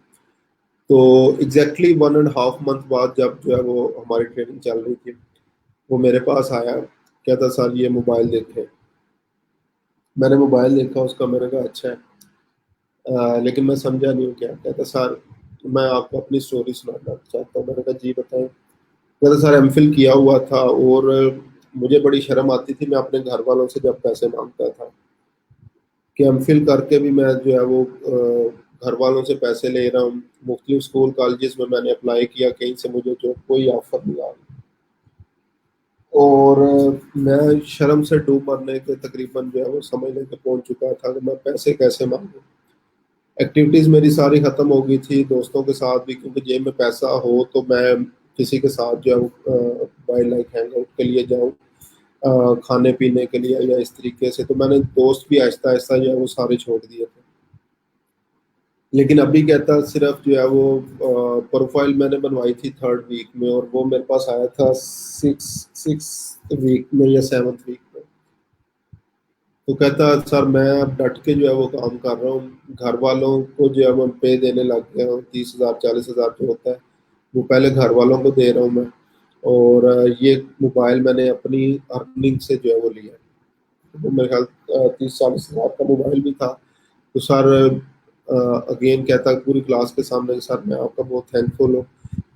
तो एग्जैक्टली 1.5 मंथ बाद जब जो है वो हमारी ट्रेनिंग चल रही थी, वो मेरे पास आया, कहता सर ये मोबाइल देखें। मैंने मोबाइल देखा उसका, मैंने कहा अच्छा है, लेकिन मैं समझा नहीं हूँ क्या। कहता सर मैं आपको अपनी स्टोरी सुनाना चाहता हूँ। मैंने कहा जी बताएं। कहता सर एमफिल किया हुआ था, और मुझे बड़ी शर्म आती थी मैं अपने घर वालों से जब पैसे मांगता था, कि एमफिल करके भी मैं जो है वो घर वालों से पैसे ले रहा हूँ। मुख्तलिफ स्कूल कॉलेजेस में मैंने अप्लाई किया, कहीं से मुझे जो कोई ऑफर नहीं आ रही। और मैं शर्म से डूब मरने के तकरीबन जो है वो समझ लेके पहुंच चुका था कि मैं पैसे कैसे मांगू। एक्टिविटीज मेरी सारी खत्म हो गई थी दोस्तों के साथ भी, क्योंकि जेब में पैसा हो तो मैं किसी के साथ जो है वो वाइल्ड लाइफ हैंग आउट के लिए जाऊँ, खाने पीने के लिए या इस तरीके से। तो मैंने दोस्त भी आहिस्ता आहिस्ता जो है वो सारे छोड़ दिए थे। लेकिन अभी कहता सिर्फ जो है वो प्रोफाइल मैंने बनवाई थी 3rd वीक में, और वो मेरे पास आया था 6वीक में या 7th वीक में। तो कहता सर मैं अब डट के जो है वो काम कर रहा हूँ, घर वालों को जो है वो पे देने लग गया हूँ, 30,000 40,000 जो होता है वो पहले घर वालों को दे रहा हूँ मैं। और ये मोबाइल मैंने अपनी अर्निंग से जो है वो लिया है। तो मेरे ख्याल 30 40 हज़ार का मोबाइल भी था। तो सर अगेन कहता पूरी क्लास के सामने कि सर मैं आपका बहुत थैंकफुल हूँ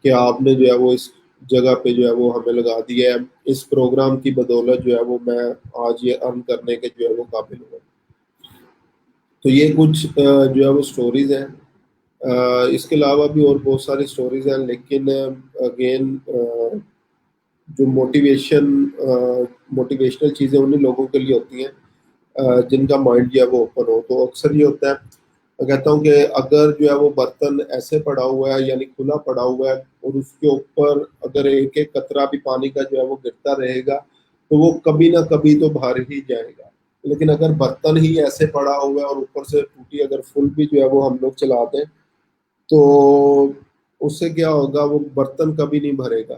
कि आपने जो है वो इस जगह पे जो है वो हमें लगा दिया है। इस प्रोग्राम की बदौलत जो है वो मैं आज ये अर्न करने के जो है वो काबिल हूँ। तो ये कुछ जो है वो स्टोरीज हैं। इसके अलावा भी और बहुत सारी स्टोरीज हैं, लेकिन अगेन जो मोटिवेशनल चीज़ें उन्हीं लोगों के लिए होती हैं जिनका माइंड जो है वो ओपन हो। तो अक्सर ये होता है, मैं कहता हूँ कि अगर जो है वो बर्तन ऐसे पड़ा हुआ है यानी खुला पड़ा हुआ है और उसके ऊपर अगर एक एक कतरा भी पानी का जो है वो गिरता रहेगा तो वो कभी ना कभी तो बाहर ही जाएगा। लेकिन अगर बर्तन ही ऐसे पड़ा हुआ है और ऊपर से टूटी अगर फुल भी जो है वो हम लोग चला दें तो उससे क्या होगा, वो बर्तन कभी नहीं भरेगा।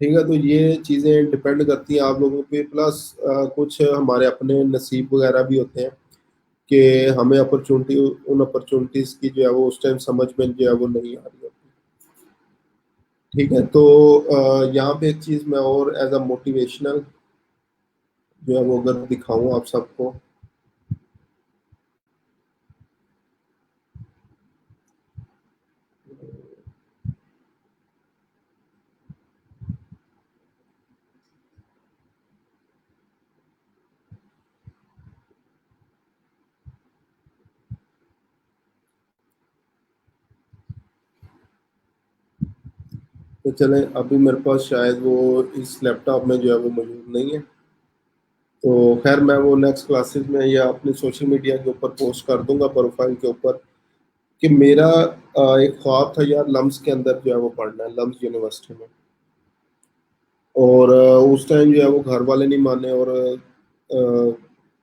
ठीक है, तो ये चीज़ें डिपेंड करती हैं आप लोगों पे, प्लस कुछ हमारे अपने नसीब वगैरह भी होते हैं कि हमें अपॉर्चुनिटी उन अपॉर्चुनिटीज़ की जो है वो उस टाइम समझ में जो है वो नहीं आ रही होती। ठीक है, तो यहाँ पे एक चीज़ मैं और एज अ मोटिवेशनल जो है वो अगर दिखाऊं आप सबको, तो चले अभी मेरे पास शायद वो इस लैपटॉप में जो है वो मौजूद नहीं है। तो खैर मैं वो नेक्स्ट क्लासेस में या अपनी सोशल मीडिया के ऊपर पोस्ट कर दूंगा प्रोफाइल के ऊपर कि मेरा एक ख्वाब था यार लम्स के अंदर जो है वो पढ़ना है, लम्स यूनिवर्सिटी में। और उस टाइम जो है वो घर वाले नहीं माने, और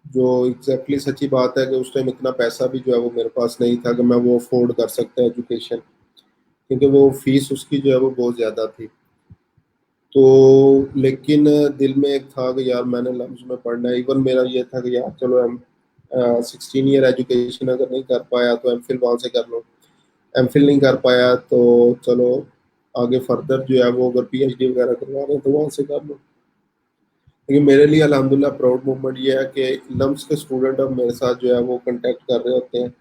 जो एग्जैक्टली सच्ची बात है कि उस टाइम इतना पैसा भी जो है वो मेरे पास नहीं था कि मैं वो अफोर्ड कर सकता एजुकेशन, क्योंकि वो फीस उसकी जो है वो बहुत ज़्यादा थी। तो लेकिन दिल में एक था कि यार मैंने लम्स में पढ़ना है। इवन मेरा ये था कि यार चलो एम 16 ईयर एजुकेशन अगर नहीं कर पाया तो एम फिल वहाँ से कर लो, एम फिल नहीं कर पाया तो चलो आगे फर्दर जो है वो अगर पीएचडी वगैरह करवा रहे हैं तो वहाँ से कर लो। लेकिन मेरे लिए अल्हम्दुलिल्लाह प्राउड मोमेंट ये है कि लम्स के स्टूडेंट अब मेरे साथ जो है वो कांटेक्ट कर रहे होते हैं,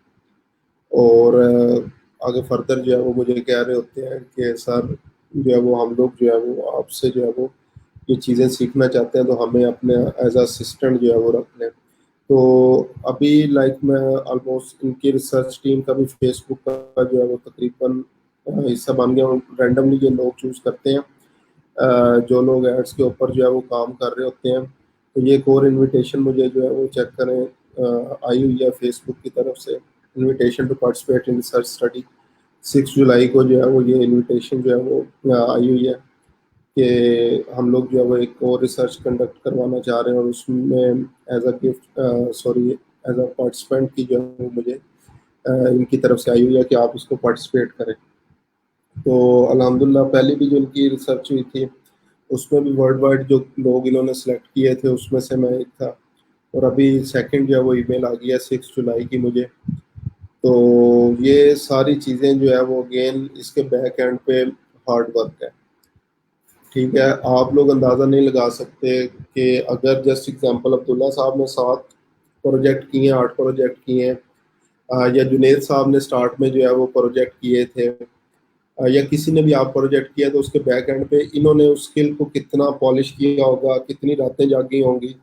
और आगे फर्दर जो है वो मुझे कह रहे होते हैं कि सर जो है वो हम लोग जो है वो आपसे जो है वो ये चीज़ें सीखना चाहते हैं, तो हमें अपने एज असिस्टेंट जो है वो रख लें। तो अभी लाइक मैं ऑलमोस्ट इनकी रिसर्च टीम का भी फेसबुक का जो है वो तकरीबन हिस्सा बन गया हूँ। रैंडमली ये लोग चूज़ करते हैं जो लोग एड्स के ऊपर जो है वो काम कर रहे होते हैं। तो ये एक और इनविटेशन मुझे जो है वो चेक करें आई हुई है फेसबुक की तरफ से, invitation to participate in research study. 6 जुलाई को जो है वो ये इनविटेशन जो है वो आई हुई है कि हम लोग जो है वो एक और रिसर्च कंडक्ट करवाना चाह रहे हैं, और उसमें as a gift sorry as a participant की जो है वो मुझे इनकी तरफ से आई हुई है कि आप इसको पार्टिसिपेट करें। तो अल्हम्दुलिल्लाह पहले भी जो इनकी रिसर्च हुई थी उसमें भी वर्ल्ड वाइड जो लोग इन्होंने सेलेक्ट किए थे उसमें से मैं एक था। और अभी सेकंड जो है वो ईमेल आ गई है 6 जुलाई की मुझे। तो ये सारी चीज़ें जो है वो अगेन इसके बैक एंड पे हार्ड वर्क है। ठीक है, आप लोग अंदाज़ा नहीं लगा सकते कि अगर जस्ट एग्जांपल अब्दुल्ला साहब ने 7 प्रोजेक्ट किए हैं, 8 प्रोजेक्ट किए हैं, या जुनेद साहब ने स्टार्ट में जो है वो प्रोजेक्ट किए थे, या किसी ने भी आप प्रोजेक्ट किया, तो उसके बैक एंड पे इन्होंने उस स्किल को कितना पॉलिश किया होगा, कितनी रातें जागी होंगी,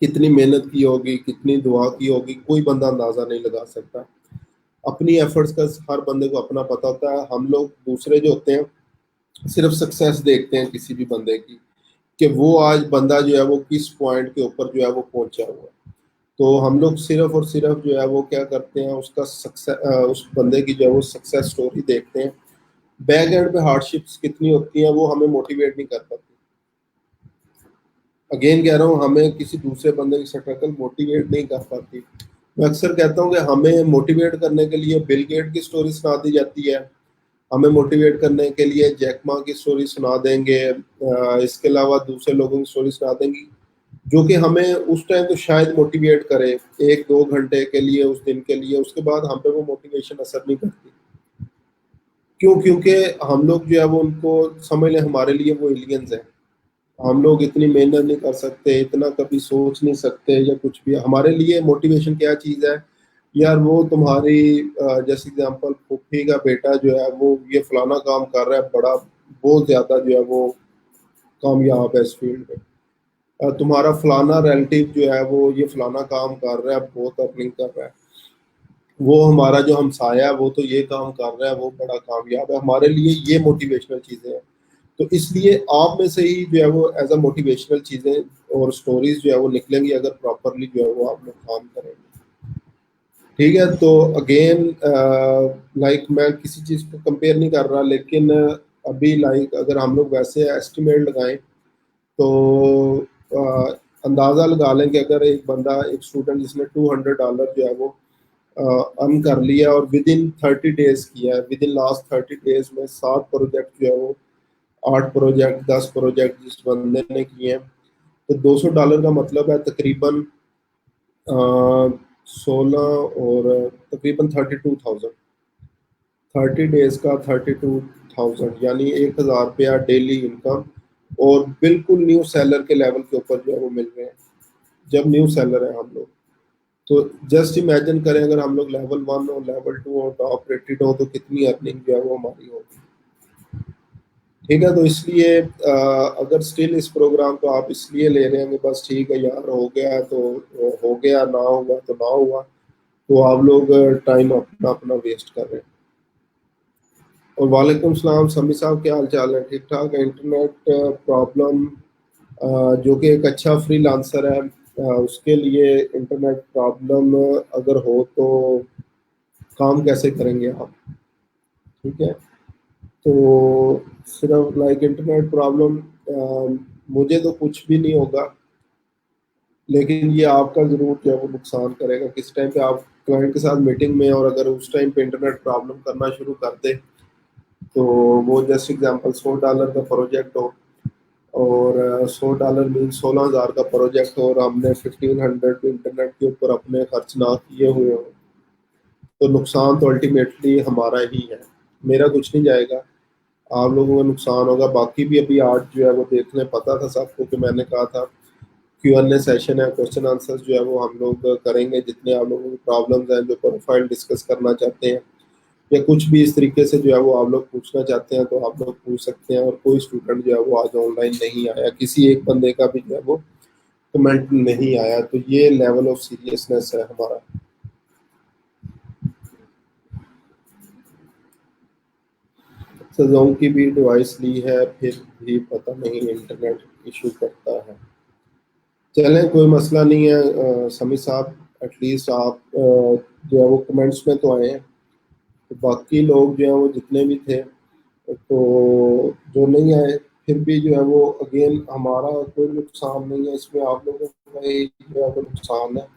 कितनी मेहनत की होगी, कितनी दुआ की होगी, कोई बंदा अंदाजा नहीं लगा सकता। अपनी एफर्ट्स का हर बंदे को अपना पता होता है। हम लोग दूसरे जो होते हैं सिर्फ सक्सेस देखते हैं किसी भी बंदे की, कि वो आज बंदा जो है वो किस पॉइंट के ऊपर जो है वो पहुंचा हुआ है। तो हम लोग सिर्फ और सिर्फ जो है वो क्या करते हैं, उसका सक्सेस, उस बंदे की जो है वो सक्सेस स्टोरी देखते हैं। बैक एंड पे हार्डशिप्स कितनी होती हैं वो हमें मोटिवेट नहीं कर पाती। अगेन कह रहा हूँ, हमें किसी दूसरे बंदे की स्ट्रगल मोटिवेट नहीं कर पाती। मैं अक्सर कहता हूँ कि हमें मोटिवेट करने के लिए बिल गेट की स्टोरी सुना दी जाती है, हमें मोटिवेट करने के लिए जैक मा की स्टोरी सुना देंगे, इसके अलावा दूसरे लोगों की स्टोरी सुना देंगी, जो कि हमें उस टाइम तो शायद मोटिवेट करे 1-2 घंटे के लिए, उस दिन के लिए। उसके बाद हम पे वो मोटिवेशन असर नहीं करती। क्यों? क्योंकि हम लोग जो है वो उनको समझ लें, हमारे लिए वो एलियंस है। हम लोग इतनी मेहनत नहीं कर सकते, इतना कभी सोच नहीं सकते या कुछ भी। हमारे लिए मोटिवेशन क्या चीज़ है यार, वो तुम्हारी जैसे एग्जांपल फूफी का बेटा जो है वो ये फलाना काम कर रहा है, बड़ा बहुत ज़्यादा जो है वो कामयाब है इस फील्ड में। तुम्हारा फलाना रिलेटिव जो है वो ये फलाना काम कर रहा है, बहुत अर्निंग कर रहा है। वो हमारा जो हमसाया है वो तो ये काम कर रहा है, वो बड़ा कामयाब है। हमारे लिए ये मोटिवेशनल चीज़ें हैं। तो इसलिए आप में से ही जो है वो एज अ मोटिवेशनल चीज़ें और स्टोरीज जो है वो निकलेंगी, अगर प्रॉपरली जो है वो आप लोग काम करेंगे। ठीक है, तो अगेन लाइक मैं किसी चीज़ को कंपेयर नहीं कर रहा, लेकिन अभी लाइक अगर हम लोग वैसे एस्टिमेट लगाएं तो अंदाज़ा लगा लें कि अगर एक बंदा, एक स्टूडेंट जिसने $200 जो है वो अर्न कर लिया और विद इन 30 डेज किया है, विद इन लास्ट 30 डेज में 7 प्रोजेक्ट जो है वो, 8 प्रोजेक्ट, 10 प्रोजेक्ट जिस बंदे ने किए हैं, तो $200 का मतलब है तकरीबन 16 और तकरीबन 32,000। 30 डेज का 32,000 यानी 1,000 रुपया डेली इनकम, और बिल्कुल न्यू सेलर के लेवल के ऊपर जो है वो मिल रहे हैं। जब न्यू सेलर है हम लोग, तो जस्ट इमेजिन करें अगर हम लोग लेवल 1 और लेवल 2 और टॉप रेटेड हो तो कितनी अर्निंग जो है वो हमारी होगी। ठीक है, तो इसलिए अगर स्टिल इस प्रोग्राम को आप इसलिए ले रहे हैं कि बस ठीक है यार हो गया तो हो गया, ना हुआ तो ना हुआ, तो आप लोग टाइम अपना अपना वेस्ट कर रहे हैं। और वालेकुम सलाम समी साहब, क्या हाल चाल है? ठीक ठाक है। इंटरनेट प्रॉब्लम, जो कि एक अच्छा फ्रीलांसर है, उसके लिए इंटरनेट प्रॉब्लम अगर हो तो काम कैसे करेंगे आप? ठीक है, तो सिर्फ लाइक इंटरनेट प्रॉब्लम, मुझे तो कुछ भी नहीं होगा, लेकिन ये आपका ज़रूर जो है वो नुकसान करेगा। किस टाइम पे आप क्लाइंट के साथ मीटिंग में, और अगर उस टाइम पे इंटरनेट प्रॉब्लम करना शुरू कर दे, तो वो जस्ट एग्जांपल $100 का प्रोजेक्ट हो, और $100 मीन 16,000 का प्रोजेक्ट हो, और हमने 1500 इंटरनेट के ऊपर अपने खर्च ना किए हुए हो, तो नुकसान तो अल्टीमेटली हमारा ही है। मेरा कुछ नहीं जाएगा, आप लोगों का नुकसान होगा। बाकी भी अभी आज जो है वो देखने पता था सबको कि मैंने कहा था Q&A सेशन है, क्वेश्चन आंसर्स जो है वो हम लोग करेंगे। जितने आप लोगों की प्रॉब्लम्स हैं, जो प्रोफाइल डिस्कस करना चाहते हैं, या कुछ भी इस तरीके से जो है वो आप लोग पूछना चाहते हैं, तो आप लोग पूछ सकते हैं। और कोई स्टूडेंट जो है वो आज ऑनलाइन नहीं आया, किसी एक बंदे का भी जो है वो कमेंट नहीं आया, तो ये लेवल ऑफ सीरियसनेस है हमारा। सजाओं की भी डिवाइस ली है, फिर भी पता नहीं इंटरनेट इशू करता है। चलें, कोई मसला नहीं है। समी साहब, एटलीस्ट आप जो है वो कमेंट्स में तो आए हैं। तो बाकी लोग जो है वो जितने भी थे, तो जो नहीं आए, फिर भी जो है वो अगेन हमारा कोई नुकसान नहीं है इसमें, आप लोगों का ही जो है वो नुकसान है।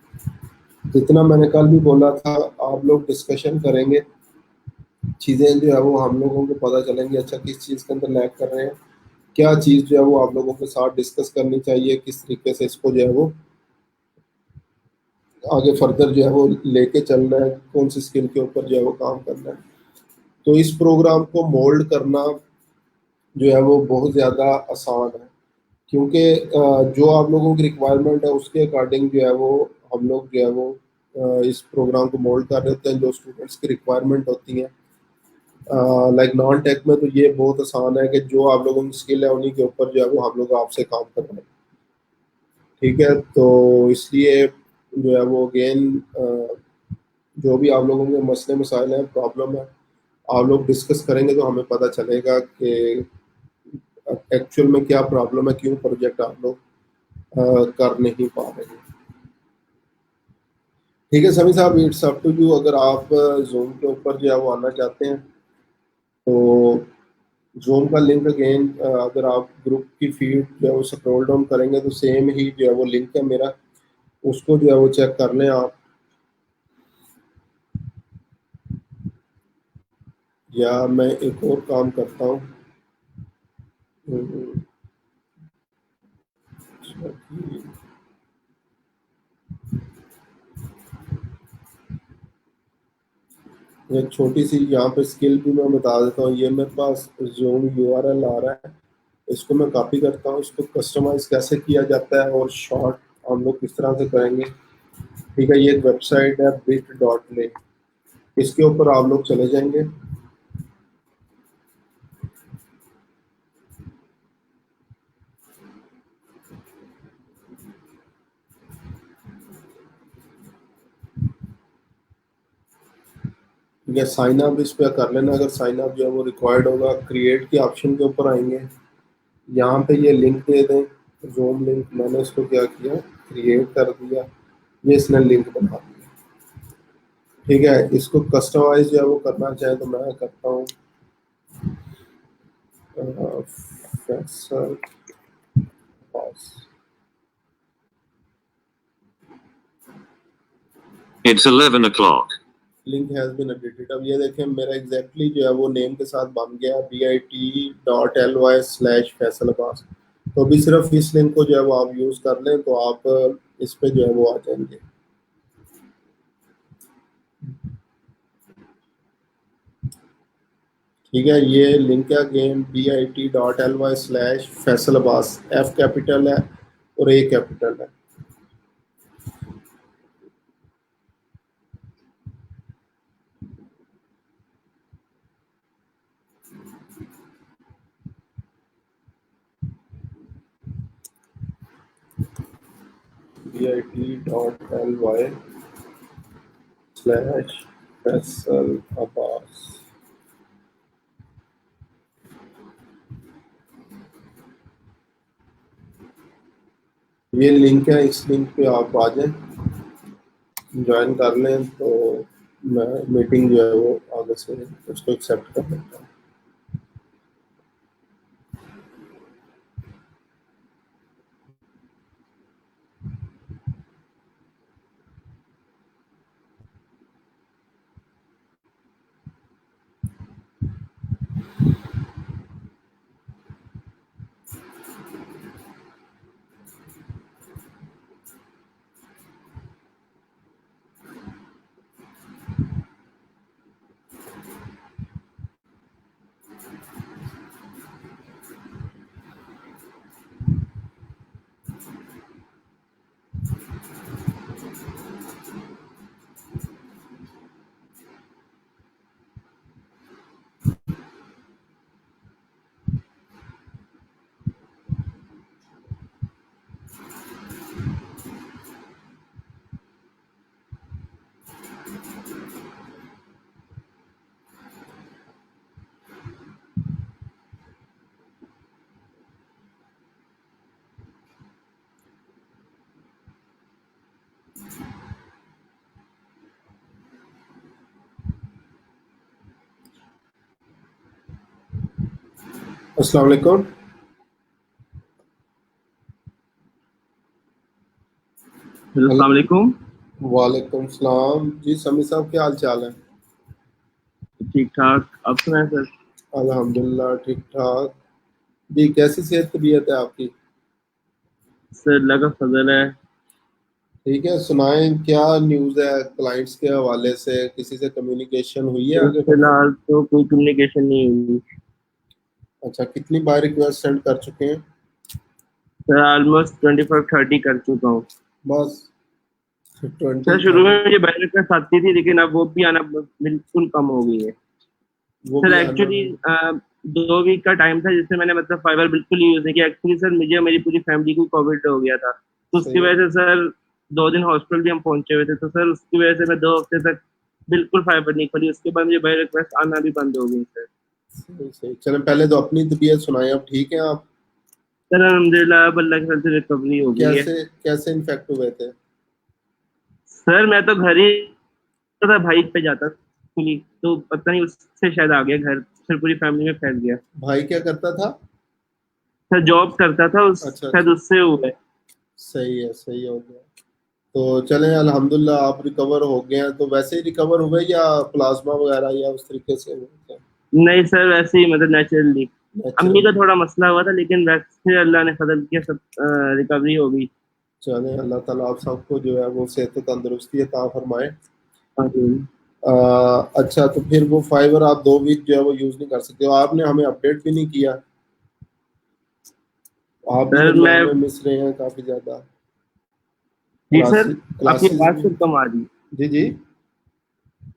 जितना मैंने कल भी बोला था, आप लोग डिस्कशन करेंगे, चीज़ें जो है वो हम लोगों को पता चलेंगी, अच्छा किस चीज़ के अंदर लैग कर रहे हैं, क्या चीज़ जो है वो आप लोगों के साथ डिस्कस करनी चाहिए, किस तरीके से इसको जो है वो आगे फर्दर जो है वो लेके चलना है, कौन सी स्किल के ऊपर जो है वो काम करना है। तो इस प्रोग्राम को मोल्ड करना जो है वो बहुत ज़्यादा आसान है, क्योंकि जो आप लोगों की रिक्वायरमेंट है उसके अकॉर्डिंग जो है वो हम लोग जो है वो इस प्रोग्राम को मोल्ड कर रहे होते हैं, जो स्टूडेंट्स की रिक्वायरमेंट होती हैं। लाइक नॉन टेक में तो ये बहुत आसान है कि जो आप लोगों की स्किल है उन्हीं के ऊपर जो है वो हम लोग आपसे काम कर रहे हैं। ठीक है, तो इसलिए जो है वो अगेन जो भी आप लोगों के मसले मसाइल हैं, प्रॉब्लम है, आप लोग डिस्कस करेंगे तो हमें पता चलेगा कि एक्चुअल में क्या प्रॉब्लम है, क्यों प्रोजेक्ट आप लोग कर नहीं पा रहे हैं। ठीक है समी साहब, इट्स अप टू यू। अगर आप जूम के ऊपर जो है वो आना चाहते हैं तो जूम का लिंक अगेन, अगर आप ग्रुप की फीड जो है वो स्क्रॉल डाउन करेंगे तो सेम ही जो है वो लिंक है मेरा, उसको जो है वो चेक कर लें आप, या मैं एक और काम करता हूँ। हम्म, एक छोटी सी यहाँ पे स्किल भी मैं बता देता हूँ। ये मेरे पास जूम यूआरएल आ रहा है, इसको मैं कॉपी करता हूँ, इसको कस्टमाइज कैसे किया जाता है और शॉर्ट हम लोग किस तरह से करेंगे। ठीक है, ये एक वेबसाइट है bit.ly, इसके ऊपर आप लोग चले जाएंगे। ठीक है, साइन अप इस पर कर लेना। अगर साइन अप जो है वो रिक्वायर्ड होगा, क्रिएट के ऑप्शन के ऊपर आएंगे, यहाँ पे ये लिंक दे दें, जूम लिंक। मैंने इसको क्या किया, क्रिएट कर दिया, ये इसने लिंक बना दिया। ठीक है, इसको कस्टमाइज जो है वो करना चाहे तो मैं करता हूँ फैसल पास। It's 11 o'clock. Link has been updated. अब ये देखें मेरा एग्जैक्टली जो है वो नेम के साथ बन गया, bit.ly/फैसल अब्बास। तो अभी सिर्फ इस लिंक को जो है वो आप यूज कर लें तो आप इस पे जो है वो आ जाएंगे। ठीक है, ये लिंक है अगेन bit.ly/फैसल अब्बास। F कैपिटल है और A कैपिटल है। bit.ly/फैसल अब्बास। ये लिंक है, इस लिंक पे आप आ जाएं, ज्वाइन कर लें तो मैं मीटिंग जो है वो आगे से उसको एक्सेप्ट कर लेता हूँ। अस्सलाम वालेकुम। अस्सलाम वालेकुम। वालेकुम सलाम जी, समी साहब क्या हाल चाल है? ठीक ठाक, आप सुनाए सर? अल्हम्दुलिल्लाह ठीक ठाक जी। कैसी सेहत तबीयत है आपकी? सर अल्लाह का फजल है। ठीक है, सुनाएं क्या न्यूज़ है क्लाइंट्स के हवाले से, किसी से कम्युनिकेशन हुई है सर आगे बढ़ के? फिलहाल तो कोई कम्युनिकेशन नहीं हुई। अच्छा, कितनी बार रिक्वेस्ट सेंड कर चुके हैं? सर ऑलमोस्ट 25-30 कर चुका हूँ। बस सर 20 शुरू 30 में मुझे बैरिकेड्स आती थी लेकिन अब वो भी आना बिल्कुल कम हो गई है। वो सर भी आना एक्चुअली 2 वीक का टाइम था जिससे मैंने मतलब फाइबर बिल्कुल यूज नहीं किया। एक्चुअली सर मुझे मेरी पूरी फैमिली को कोविड हो गया था तो उसकी सही है। वजह से सर 2 दिन हॉस्पिटल भी हम पहुंचे हुए थे, तो सर उसकी वजह से मैं 2 हफ्ते तक बिल्कुल फाइबर नहीं खोली। उसके बाद मुझे बाई रिक्वेस्ट आना भी बंद हो गई सर। सही सही। चलें, पहले तो अपनी तबीयत सुनाएं, अब ठीक है आप? सर अल्हम्दुलिल्लाह अब अल्लाह की तरफ से रिकवरी हो गई है। कैसे कैसे इन्फेक्ट हुए थे? सर मैं तो घर ही था, बाइक पे जाता स्कूली, तो पता नहीं उससे शायद आ गया घर, फिर पूरी फैमिली में फैल गया। भाई क्या करता था? सर जॉब करता था, उस अच्छा शायद अच्छा। उससे हुआ है। सही है, सही हो गया। तो चलें, अल्हम्दुलिल्लाह आप रिकवर हो गए हैं। तो वैसे ही रिकवर हुए या प्लाज्मा वगैरह या उस तरीके से हुए थे? नहीं सर वैसे ही, मतलब नेचुरली। अम्मी का नेचुरली। थोड़ा मसला हुआ था, लेकिन वैसे अल्लाह ने फजल किया, सब रिकवरी हो गई। चलें, अल्लाह ताला आप सबको जो है वो सेहत तंदुरुस्ती अता फरमाए। हाँ जी। अच्छा, तो फिर वो फाइबर आप 2 वीक जो है वो यूज नहीं कर सकते हो। आपने हमें अपडेट भी नहीं किया। आप भी सर मैं, दरमियान में मिस रहे हैं काफी ज्यादा। जी सर, क्लासेस आपकी क्लासेस आवाज भी। सर कम आ रही है। जी जी।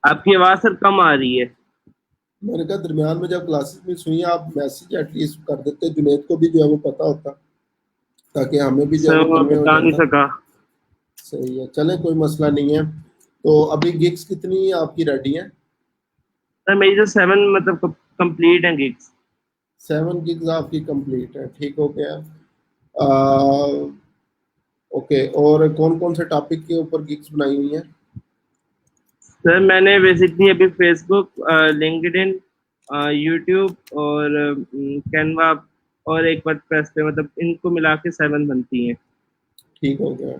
आपकी आवाज सर कम आ रही है। मैंने कहा दरमियान में जब क्लासेस मिस हुई आप मैसेज एटलीस्ट कर देते, जुनेद को भी जो है वो पता होता, ताकि हमें भी जो है सर वो वो कन्वे हो बता नहीं जाता। सका। सही है, चले कोई मसला नहीं है। तो अभी गिग्स कितनी आपकी रेडी हैं? सर मेरी तो 7 मतलब कंप्लीट है गिग्स। 7 गिग्स आपकी कंप्लीट है, ठीक हो गया। आ, ओके, और कौन कौन से टॉपिक के ऊपर गिग्स बनाई हुई हैं? सर मैंने बेसिकली अभी फेसबुक, लिंक्डइन, यूट्यूब और कैनवा और एक वर्डप्रेस पे, मतलब इनको मिला के 7 बनती हैं। ठीक हो गया।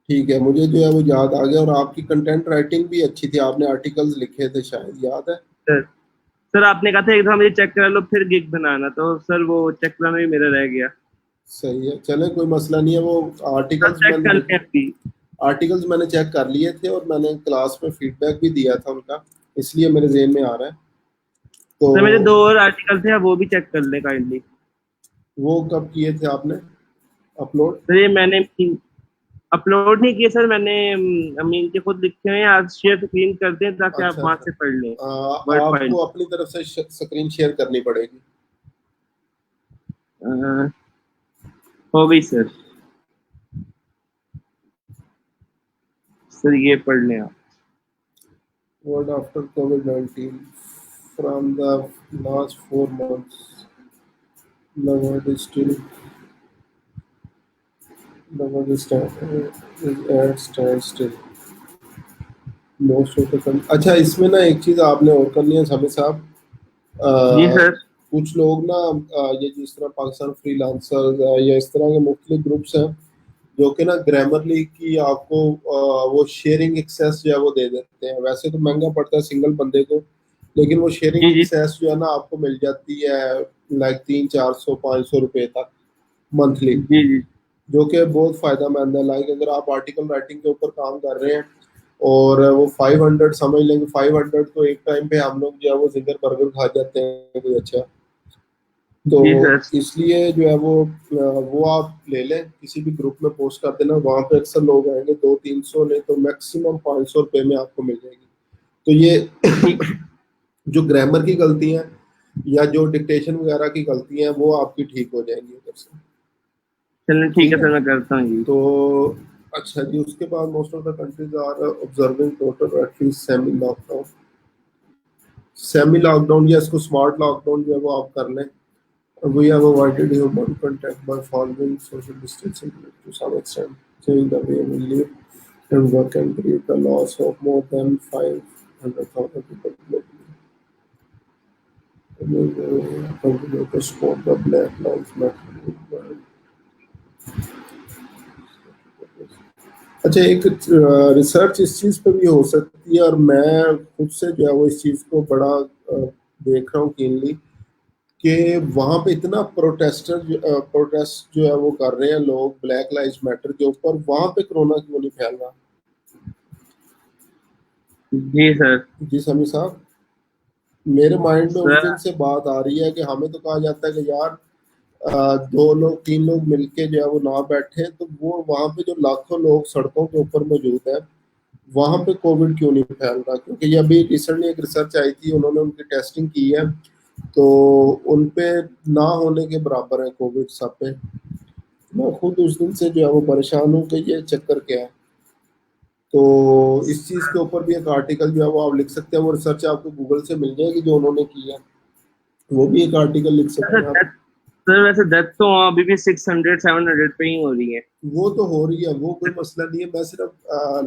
ठीक है, मुझे जो है वो याद आ गया। और आपकी कंटेंट राइटिंग भी अच्छी थी, आपने आर्टिकल्स लिखे थे शायद, याद है? सर सर आपने कहा था एक दफा मुझे चेक करा लो फिर गिग बनाना, तो सर वो चेक कराना भी मेरा रह गया। सही है, चले कोई मसला नहीं है। वो सर आर्टिकल्स चेक मैंने कर लिखे, लें अभी। आर्टिकल्स मैंने चेक कर लिए थे और मैंने क्लास में फीडबैक भी दिया था उनका, इसलिए मेरे जेहन में आ रहा है। तो सर मेरे 2 और आर्टिकल थे, वो भी चेक कर ले काइंडली। वो कब किए थे आपने अपलोड? सर ये मैंने अपलोड नहीं किए सर, मैंने अमीन के खुद लिखे हुए हैं, आज शेयर स्क्रीन करते हैं ताकि आप अच्छा वहां अच्छा। से पढ़ लें वर्ड फाइल। आपको अपनी तरफ से स्क्रीन शेयर करनी पड़ेगी। हो गई सर। सर ये पढ़ लें आप। World after COVID-19, from the last 4 months, the world is still the world is at standstill. Most of the अच्छा, इसमें ना एक चीज़ आपने और करनी है सभी साहब। जी अ, सर। कुछ लोग ना, ये जिस तरह पाकिस्तान फ्रीलांसर या इस तरह के मुख्तलिफ ग्रुप्स हैं जो कि ना ग्रामरली की आपको वो शेयरिंग एक्सेस जो है वो दे देते हैं। वैसे तो महंगा पड़ता है सिंगल बंदे को, लेकिन वो शेयरिंग जी जी एक्सेस जो है ना आपको मिल जाती है लाइक 300-400-500 रुपए तक मंथली, जी जी जो कि बहुत फायदेमंद है। लाइक अगर आप आर्टिकल राइटिंग के ऊपर काम कर रहे हैं और वो 500 समझ लेंगे, 500 तो एक टाइम पे हम लोग जो है वो जिंगर बर्गर खा जाते हैं कोई अच्छा। तो जी सर। इसलिए जो है वो आप ले लें, किसी भी ग्रुप में पोस्ट कर देना, वहां पे अक्सर लोग आएंगे। 200-300 नहीं तो मैक्सिमम 500 रुपये में आपको मिल जाएगी। तो ठीक। ये जो ग्रामर की गलतियां या जो डिक्टेशन वगैरह की गलतियां हैं वो आपकी ठीक हो जाएंगी उधर से। चलिए ठीक ठीक है है। सर, मैं करता हूँ जी। तो अच्छा जी, उसके बाद most of the countries are observing total at least semi lockdown. Semi lockdown या इसको स्मार्ट लॉकडाउन जो है वो आप कर लें। We have avoided human contact by following social distancing to some extent, changing the way we live and work, and create the loss of more than 500,000 people globally. And we continue to support the Black Lives Matter movement. अच्छा, एक research इस चीज़ पे भी हो सकती है, और मैं खुद से जो है वो इस चीज़ को बड़ा देख रहा हूँ कीनली, कि वहां पे इतना प्रोटेस्ट जो है वो कर रहे हैं लोग ब्लैक लाइव्स मैटर के ऊपर, वहां पे कोरोना क्यों नहीं फैल रहा? जी सर। जी समी साहब, मेरे माइंड में उस सर दिन से बात आ रही है कि हमें तो कहा जाता है कि यार 2 लोग 3 लोग मिलके जो है वो ना बैठे, तो वो वहां पे जो लाखों लोग सड़कों के ऊपर मौजूद है, वहां पे कोविड क्यों नहीं फैल रहा? क्योंकि ये अभी रिसेंटली एक रिसर्च आई थी, उन्होंने उनकी टेस्टिंग की है, तो उन पे ना होने के बराबर है कोविड सब पे। मैं खुद उस दिन से जो है वो परेशान हूँ कि ये चक्कर क्या है। तो इस चीज़ के ऊपर भी एक आर्टिकल जो है वो आप लिख सकते हैं, वो रिसर्च आपको गूगल से मिल जाएगी जो उन्होंने की है, वो भी एक आर्टिकल लिख सकते सर हैं आप। डेथ, सर वैसे डेथ तो अभी भी 600 700 पे ही हो रही है। वो तो हो रही है, वो कोई मसला नहीं है, मैं सिर्फ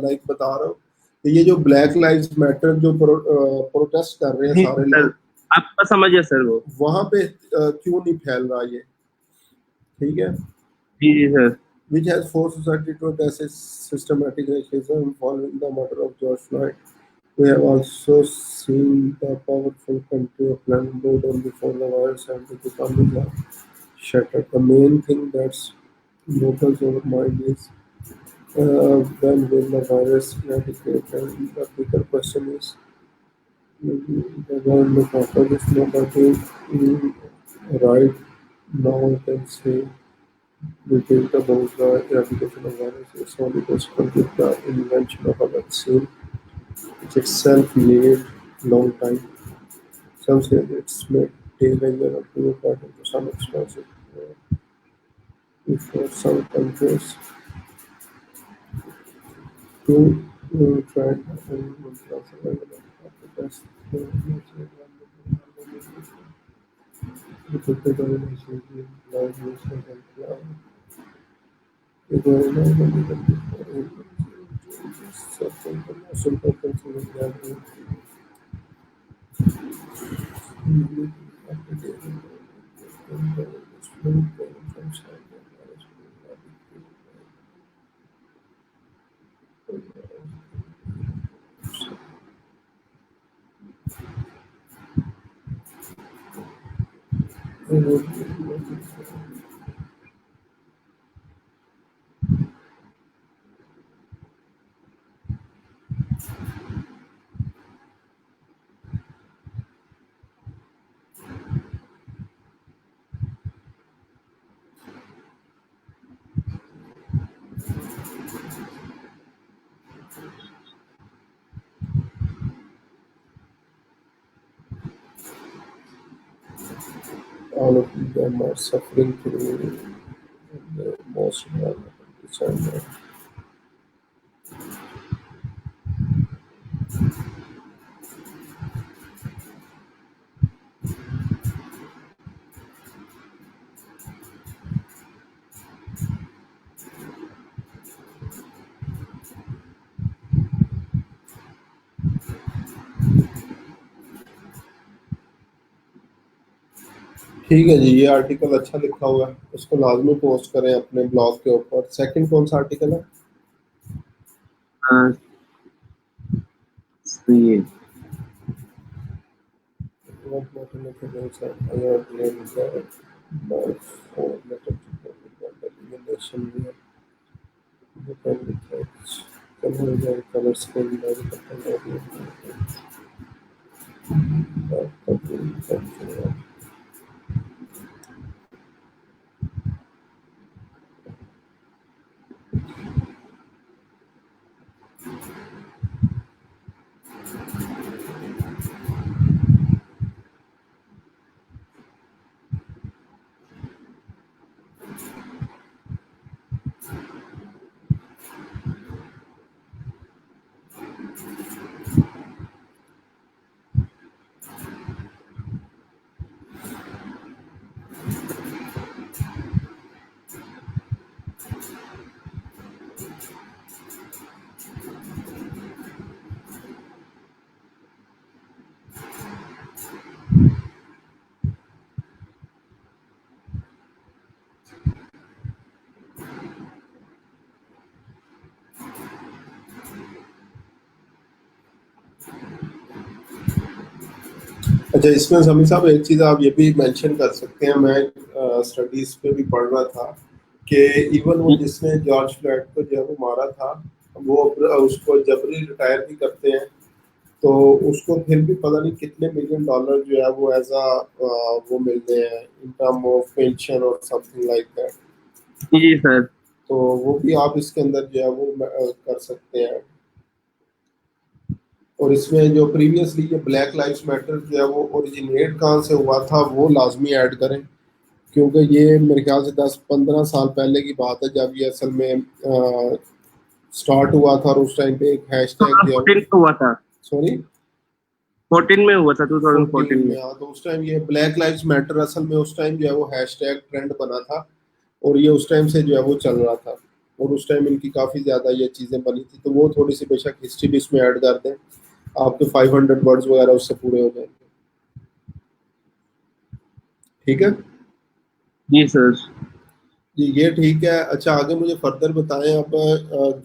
लाइक बता रहा हूँ कि ये जो ब्लैक लाइव्स मैटर जो प्रोटेस्ट कर रहे हैं जी सारे सर, लोग, आपका समझिए सर वो। वहां पे क्यों नहीं फैल रहा ये, ठीक है। जी जी sir. which has forced society to address a systematic racism following the murder of George Floyd. We have also seen the powerful country of London moved on before the virus and the economic law shattered. The main thing that's boggles our mind is when will the virus eradicate? And the bigger question is the government after this nobody right now can say we think about the eradication of virus is only possible with the invention of a vaccine, which itself needed long time. Some say it's may take a year or two, according to some experts. For some countries to try and test all of them are suffering through the emotional disorder. ठीक है जी, ये article अच्छा लिखा हुआ है, उसको लाजमी post करें अपने ब्लॉग के ऊपर। सेकंड कौन सा आर्टिकल है? हाँ, ये What mathematics are your claims that by four mathematical elimination we can detect color scheme by the color. अच्छा, इसमें समी साहब एक चीज़ आप ये भी मेंशन कर सकते हैं, मैं स्टडीज पे भी पढ़ रहा था कि इवन वो जिसने जॉर्ज फ्लॉयड को जो है वो मारा था, वो उसको जबरी रिटायर भी करते हैं, तो उसको फिर भी पता नहीं कितने मिलियन डॉलर जो है वो एज अ वो मिलते हैं इन टर्म ऑफ पेंशन और समथिंग लाइक दैट। जी सर। तो वो भी आप इसके अंदर जो है वो कर सकते हैं। और इसमें जो प्रीवियसली ये ब्लैक लाइव्स मैटर जो है वो ओरिजिनेट कहाँ से हुआ था वो लाजमी ऐड करें, क्योंकि ये मेरे ख्याल से 10-15 साल पहले की बात है जब ये असल में स्टार्ट हुआ था, और उस टाइम पे एक हैशटैग जो है 2014 में हुआ था, सॉरी 14 में हुआ था, 2014 14 में। में, हाँ, तो उस टाइम ये ब्लैक लाइव्स मैटर असल में उस टाइम जो है वो हैशटैग ट्रेंड बना था, और ये उस टाइम से जो है वो चल रहा था, और उस टाइम इनकी काफ़ी ज़्यादा ये चीज़ें बनी थी, तो वो थोड़ी सी बेशक हिस्ट्री भी इसमें ऐड कर दें, आपके 500 वर्ड्स वगैरह उससे पूरे हो जाएंगे। ठीक है जी सर। जी, ये ठीक है। अच्छा, आगे मुझे फर्दर बताएं आप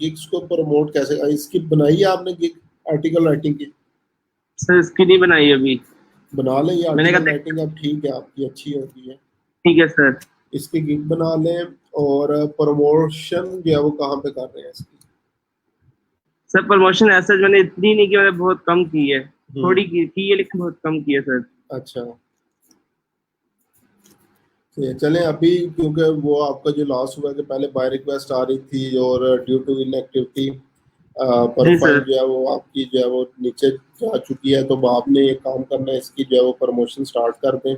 गिग्स को प्रमोट कैसे, इसकी बनाई है आपने गिग आर्टिकल राइटिंग की? सर इसकी नहीं बनाई अभी। बना लें, ये मैंने आर्टिकल कहा राइटिंग अब ठीक है आपकी, अच्छी होती है, ठीक है सर। इसकी गिग बना लें। और प्रमोशन जो है वो कहाँ पे कर रहे हैं इसकी? सर प्रमोशन ऐसा मैंने इतनी नहीं की, मैंने बहुत कम की है, हम्म। थोड़ी की है लेकिन बहुत कम की है सर। अच्छा, तो ये चलें अभी, क्योंकि वो आपका जो लास्ट हुआ कि पहले बाय रिक्वेस्ट आ रही थी और ड्यू टू इनएक्टिविटी जी प्रोफाइल सर। जो है वो आपकी जो है वो नीचे जा चुकी है, तो आपने ये काम करना है, इसकी जो है वो प्रमोशन स्टार्ट कर दें,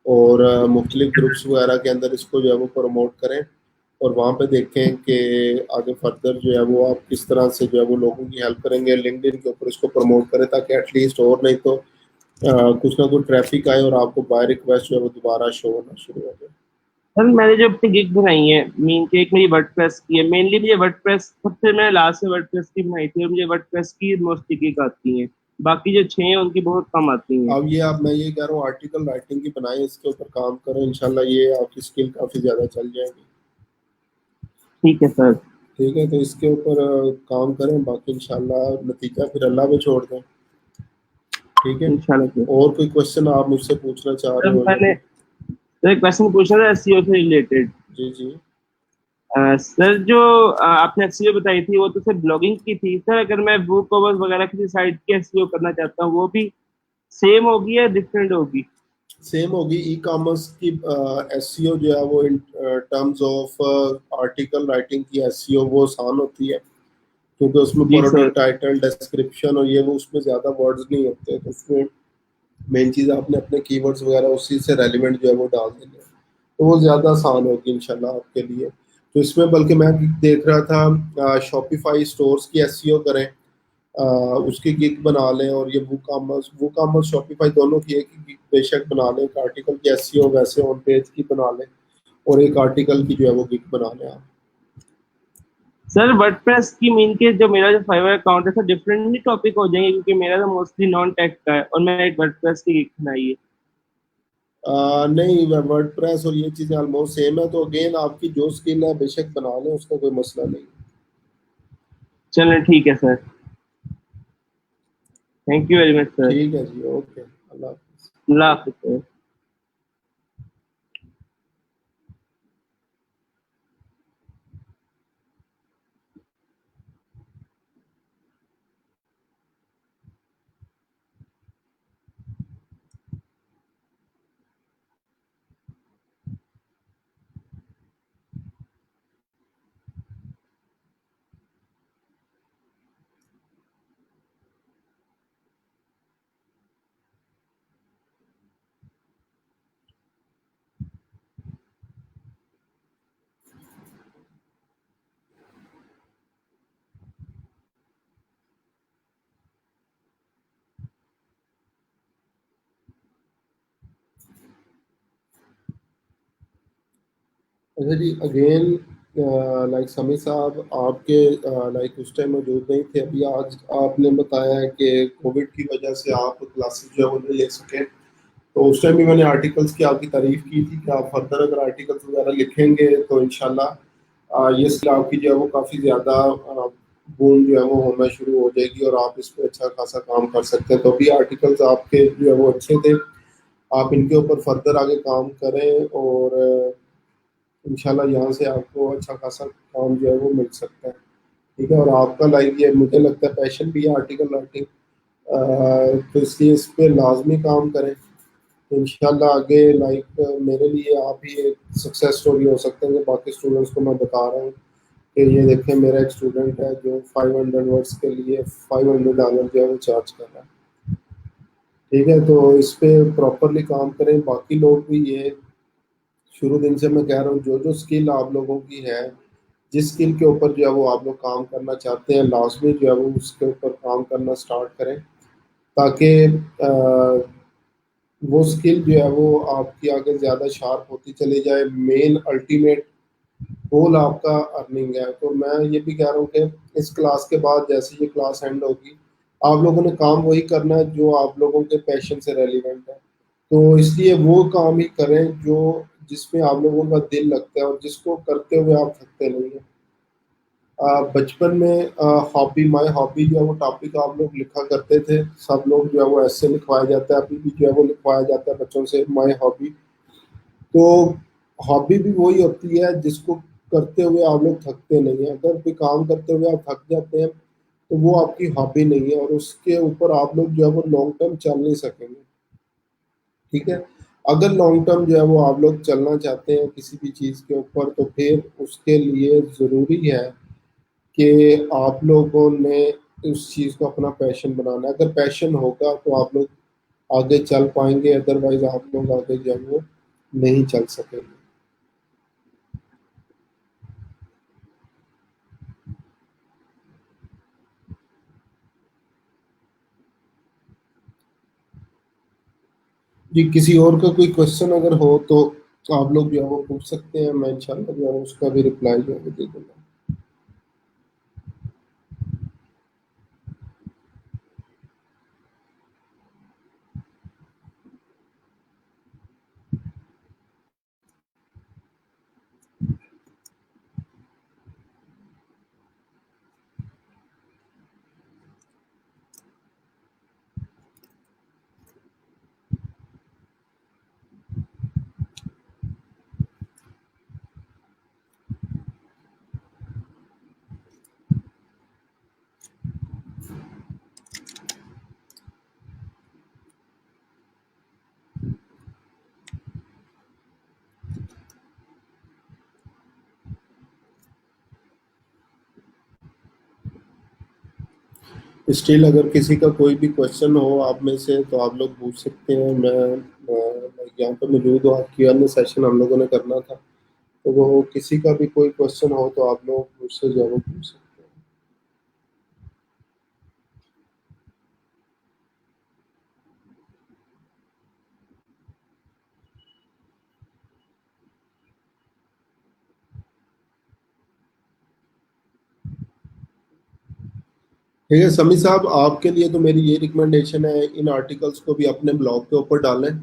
और मुख्तलिफ ग्रुप्स वगैरह के अंदर इसको जो है वो प्रमोट करें, और वहाँ पे देखें कि आगे फर्दर जो है वो आप किस तरह से जो है वो लोगों की हेल्प करेंगे, लिंक्डइन के ऊपर इसको प्रमोट करें, ताकि एटलीस्ट और नहीं तो कुछ ना कुछ ट्रैफिक आए और आपको बाय रिक्वेस्ट जो है वो दोबारा शो होना शुरू हो जाए। सर मैंने जो अपनी गिग बनाई है, मीन के एक मेरी वर्डप्रेस की है, मेनली मुझे वर्डप्रेस सबसे, मैंने लास्ट में वर्डप्रेस की बनाई थी और मुझे वर्डप्रेस की मोस्टली गिग आती हैं, बाकी जो 6 हैं उनकी बहुत कम आती हैं। अब ये आप, मैं ये कह रहा हूँ आर्टिकल राइटिंग की बनाएं, इसके ऊपर काम करें, इंशाल्लाह ये आपकी स्किल काफ़ी ज़्यादा चल जाएगी। ठीक है सर। ठीक है, तो इसके ऊपर काम करें, बाकी इंशाल्लाह नतीजा फिर अल्लाह पे छोड़ दें। ठीक है, इंशाल्लाह सर। और कोई क्वेश्चन आप मुझसे पूछना चाह सर रहे हो या मैंने तो? तो एक क्वेश्चन पूछना था एसईओ से रिलेटेड। जी जी। सर जो आपने एसईओ बताई थी वो तो सिर्फ ब्लॉगिंग की थी सर, अगर मैं बुक कवर्स वगैरह किसी साइट की एसईओ करना चाहता हूँ, वो भी सेम होगी या डिफरेंट होगी? सेम होगी। ई कॉमर्स की एसईओ जो है वो in terms of article writing की एसईओ वो आसान होती है, क्योंकि उसमें जी सर। प्रोडक्ट टाइटल, डिस्क्रिप्शन और ये वो, उसमें ज़्यादा वर्ड्स नहीं होते, तो उसमें मेन चीज़ आपने अपने कीवर्ड्स वगैरह उसी से रेलिवेंट जो है वो डाल देने हैं। तो वो ज़्यादा आसान होगी इंशाल्लाह आपके लिए। तो इसमें बल्कि मैं देख रहा था शॉपिफाई स्टोर्स की एसईओ करें, उसकी गिग बना लें, और ये वो कॉमर्स शॉपिफाई दोनों की एक ही गिग बेशक बना लें, एक आर्टिकल की एसईओ वैसे ऑन पेज की बना लें, और एक आर्टिकल की जो है वो गिग बना लें आप। सर वर्डप्रेस की मीन के जो मेरा जो फाइवर अकाउंट है सर, डिफरेंट ही टॉपिक हो जाएंगे क्योंकि मेरा तो मोस्टली नॉन टेक का है और मैं एक वर्डप्रेस की गिग बनाई है। नहीं, वर्डप्रेस और ये चीज़ें ऑलमोस्ट सेम है, तो अगेन आपकी जो स्किल है बेशक बना लें, उसका कोई मसला नहीं। चलें ठीक है sir. Thank you very much sir. ठीक है जी, ओके, अल्लाह हाफिज़। अल्लाह हाफिज़ सर। अच्छा जी, अगेन लाइक समी साहब, आपके लाइक उस टाइम मौजूद नहीं थे, अभी आज आपने बताया है कि कोविड की वजह से आप क्लासेस जो है वो नहीं ले सके, तो उस टाइम भी मैंने आर्टिकल्स की आपकी तारीफ की थी कि आप फर्दर अगर आर्टिकल्स वगैरह लिखेंगे तो इंशाल्लाह ये स्किल आपकी जो है वो काफ़ी ज़्यादा बूम जो है वो होना शुरू हो जाएगी, और आप इस पर अच्छा खासा काम कर सकते हैं। तो अभी आर्टिकल्स आपके जो है वो अच्छे थे, आप इनके ऊपर फर्दर आगे काम करें, और इंशाल्लाह यहाँ से आपको अच्छा खासा काम जो है वो मिल सकता है। ठीक है, और आपका लाइक ये मुझे लगता है पैशन भी है आर्टिकल राइटिंग, तो इसलिए इस पे लाजमी काम करें, तो इंशाल्लाह आगे लाइक मेरे लिए आप ही एक सक्सेस स्टोरी हो सकते हैं, कि बाकी स्टूडेंट्स को मैं बता रहा हूँ कि ये देखें मेरा एक स्टूडेंट है जो 500 वर्ड्स के लिए $500 जो है वो चार्ज कर रहा है। ठीक है, तो इस पे प्रॉपरली काम करें, बाकी लोग भी ये शुरू दिन से मैं कह रहा हूँ, जो जो स्किल आप लोगों की है, जिस स्किल के ऊपर जो है वो आप लोग काम करना चाहते हैं, लाजमी जो है वो उसके ऊपर काम करना स्टार्ट करें, ताकि वो स्किल जो है वो आपकी आगे ज़्यादा शार्प होती चली जाए। मेन अल्टीमेट गोल आपका अर्निंग है। तो मैं ये भी कह रहा हूँ कि इस क्लास के बाद जैसे ये क्लास एंड होगी, आप लोगों ने काम वही करना है जो आप लोगों के पैशन से रेलिवेंट है। तो इसलिए वो काम ही करें जो जिसमें आप लोगों का दिल लगता है और जिसको करते हुए आप थकते नहीं हैं। बचपन में हॉबी माय हॉबी जो है वो टॉपिक आप लोग लिखा करते थे, सब लोग जो है वो ऐसे लिखवाया जाता है, अभी भी जो है वो लिखवाया जाता है बच्चों से माय हॉबी। तो हॉबी भी वही होती है जिसको करते हुए आप लोग थकते नहीं हैं। अगर कोई काम करते हुए आप थक जाते हैं तो वो आपकी हॉबी नहीं है, और उसके ऊपर आप लोग जो है वो लॉन्ग टर्म चल नहीं सकेंगे। ठीक है। अगर लॉन्ग टर्म जो है वो आप लोग चलना चाहते हैं किसी भी चीज़ के ऊपर, तो फिर उसके लिए ज़रूरी है कि आप लोगों ने उस चीज़ को अपना पैशन बनाना है। अगर पैशन होगा तो आप लोग आगे चल पाएंगे, अदरवाइज आप लोग आगे जो है वो नहीं चल सकेंगे। जी, किसी और का कोई क्वेश्चन अगर हो तो आप लोग जो है वो पूछ सकते हैं, मैं इंशाल्लाह जो है उसका भी रिप्लाई जो है वो दे दूंगा। स्टिल अगर किसी का कोई भी क्वेश्चन हो आप में से तो आप लोग पूछ सकते हैं। मैं यहाँ पे मौजूद हूँ, आपकी अन्य सेशन हम लोगों ने करना था, तो वो किसी का भी कोई क्वेश्चन हो तो आप लोग मुझसे जरूर पूछ सकते हैं। ठीक है समी साहब, आपके लिए तो मेरी ये रिकमेंडेशन है, इन आर्टिकल्स को भी अपने ब्लॉग के ऊपर डालें।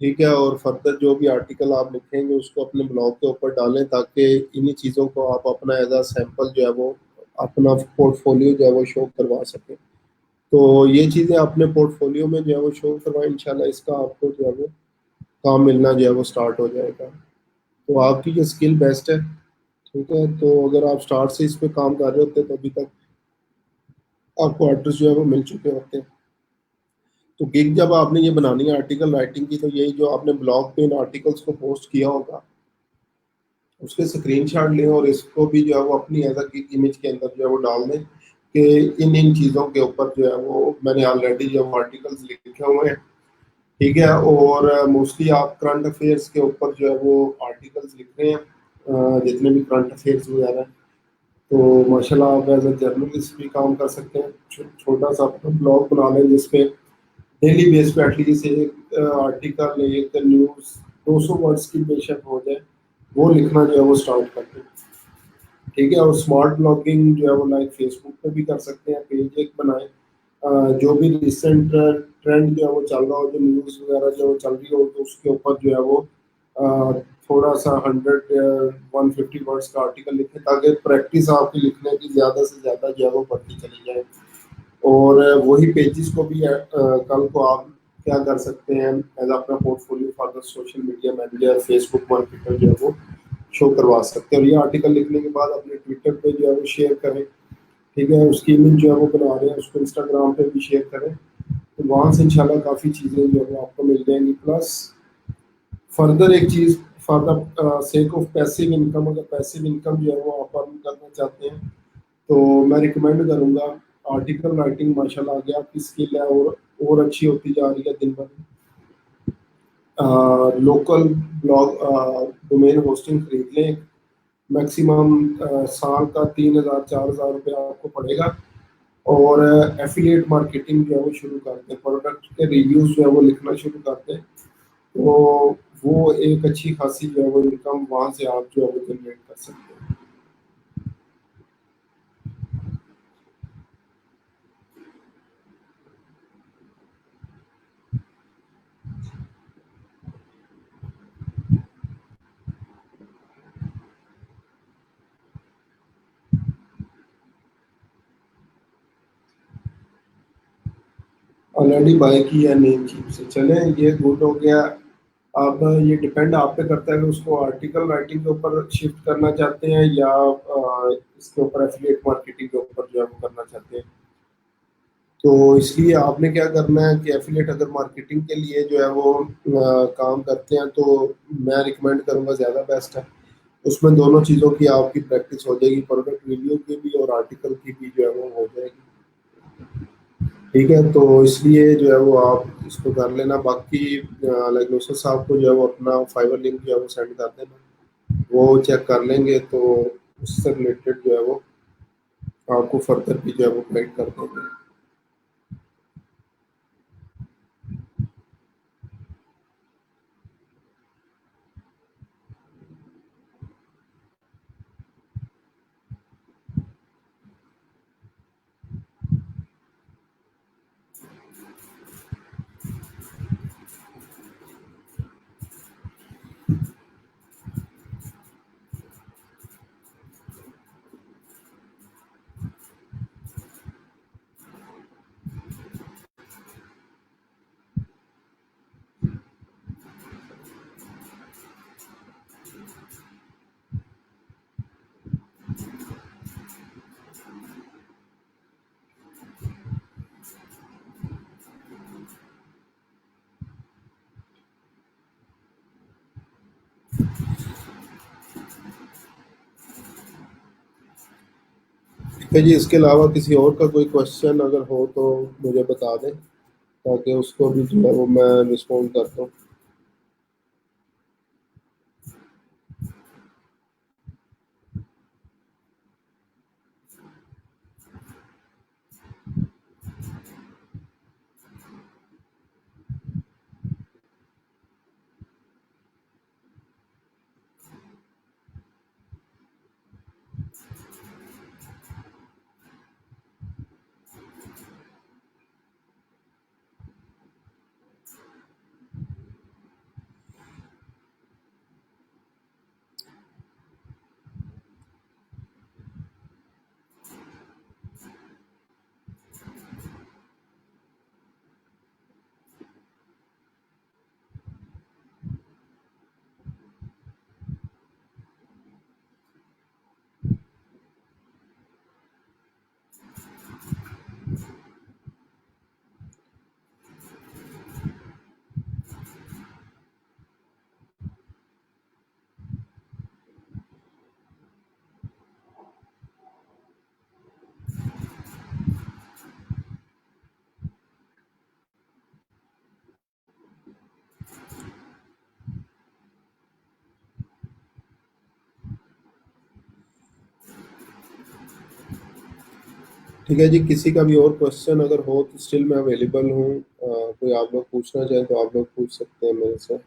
ठीक है, और फर्दर जो भी आर्टिकल आप लिखेंगे उसको अपने ब्लॉग के ऊपर डालें, ताकि इन्हीं चीज़ों को आप अपना एज अ सैंपल जो है वो अपना पोर्टफोलियो जो है वो शो करवा सकें। तो ये चीज़ें अपने पोर्टफोलियो में जो है वो शो करवाएं, इंशाल्लाह इसका आपको जो है वो काम मिलना जो है वो स्टार्ट हो जाएगा। तो आपकी ये स्किल बेस्ट है। ठीक है, तो अगर आप स्टार्ट से इस पे काम कर रहे होते तो अभी तक आपको ऑर्डर्स जो है वो मिल चुके होते हैं। तो गिग जब आपने ये बनानी है आर्टिकल राइटिंग की, तो यही जो आपने ब्लॉग पे इन आर्टिकल्स को पोस्ट किया होगा उसके स्क्रीनशॉट लें और इसको भी जो है वो अपनी एज अ गिग इमेज के अंदर जो है वो डाल दें कि इन इन चीज़ों के ऊपर जो है वो मैंने ऑलरेडी जो आर्टिकल्स लिखे हुए हैं। ठीक है, और मोस्टली आप करंट अफेयर्स के ऊपर जो है वो आर्टिकल्स लिख रहे हैं, जितने भी करंट अफेयर्स वगैरह हैं। तो माशाल्लाह आप एज अ जर्नलिस्ट भी काम कर सकते हैं। छोटा सा अपना ब्लॉग बना लें जिसपे डेली बेस पे एटलीस्ट एक आर्टिकल, एक न्यूज़ 200 वर्ड्स की बेशक हो जाए, वो लिखना जो है वो स्टार्ट कर दें। ठीक है, और स्मार्ट ब्लॉगिंग जो है वो लाइक फेसबुक पे भी कर सकते हैं, पेज एक बनाएं। जो भी रिसेंट ट्रेंड जो है वो चल रहा हो, जो न्यूज़ वगैरह जो चल रही हो, तो उसके ऊपर जो है वो अ, थोड़ा सा 100-150 वर्ड्स का आर्टिकल लिखें, ताकि प्रैक्टिस आपकी लिखने की ज़्यादा से ज़्यादा जो है वो बढ़ती चली जाए। और वही पेजेस को भी कल को आप क्या कर सकते हैं एज अपना portfolio for the social media manager, Facebook marketer जो है वो शो करवा सकते हैं। और ये आर्टिकल लिखने के बाद अपने ट्विटर पे जो है वो शेयर करें। ठीक है, उसकी इमेज जो है वो बना रहे हैं उसको इंस्टाग्राम पे भी शेयर करें, तो वहाँ से इंशाल्लाह काफ़ी चीज़ें जो है वो आपको मिल जाएंगी। प्लस फर्दर एक चीज़, for the sake of passive income, अगर पैसिव इनकम जो है वो आप अर्न करना चाहते हैं तो मैं रिकमेंड करूँगा आर्टिकल राइटिंग। माशाल्लाह आगे आपकी स्किल है और अच्छी होती जा रही है दिन ब दिन। लोकल ब्लॉग डोमेन होस्टिंग खरीद लें। मैक्सिमम साल का 3,000 4,000 रुपया आपको पड़ेगा। और एफिलिएट मार्केटिंग जो है वो शुरू कर दें, प्रोडक्ट के रिव्यूज जो है वो लिखना शुरू कर दें, तो वो एक अच्छी खासी जो है वो इनकम वहाँ से आप जो है वो जनरेट कर सकते हैं। ऑलरेडी बाय की या नेम चीप से चले, ये गुड हो गया। अब ये डिपेंड आप पे करता है कि उसको आर्टिकल राइटिंग के ऊपर शिफ्ट करना चाहते हैं या इसके ऊपर एफिलिएट मार्केटिंग के ऊपर जो है वो करना चाहते हैं। तो इसलिए आपने क्या करना है कि एफिलिएट अगर मार्केटिंग के लिए जो है वो काम करते हैं तो मैं रिकमेंड करूंगा, ज़्यादा बेस्ट है। उसमें दोनों चीज़ों की आपकी प्रैक्टिस हो जाएगी, प्रोडक्ट रिव्यू की भी और आर्टिकल की भी जो है वो हो जाएगी। ठीक है, तो इसलिए जो है वो आप इसको कर लेना। बाकी लाइक नुसरत साहब को जो है वो अपना फाइवर लिंक जो है वो सेंड कर देना, वो चेक कर लेंगे तो उससे रिलेटेड जो है वो आपको फर्दर भी जो है वो गाइड कर देंगे। ठीक है जी, इसके अलावा किसी और का कोई क्वेश्चन अगर हो तो मुझे बता दें, ताकि उसको भी जो है वो मैं रिस्पॉन्ड करता हूँ। ठीक है जी, किसी का भी और क्वेश्चन अगर हो तो स्टिल मैं अवेलेबल हूँ। कोई आप लोग पूछना चाहें तो आप लोग पूछ सकते हैं मेरे से।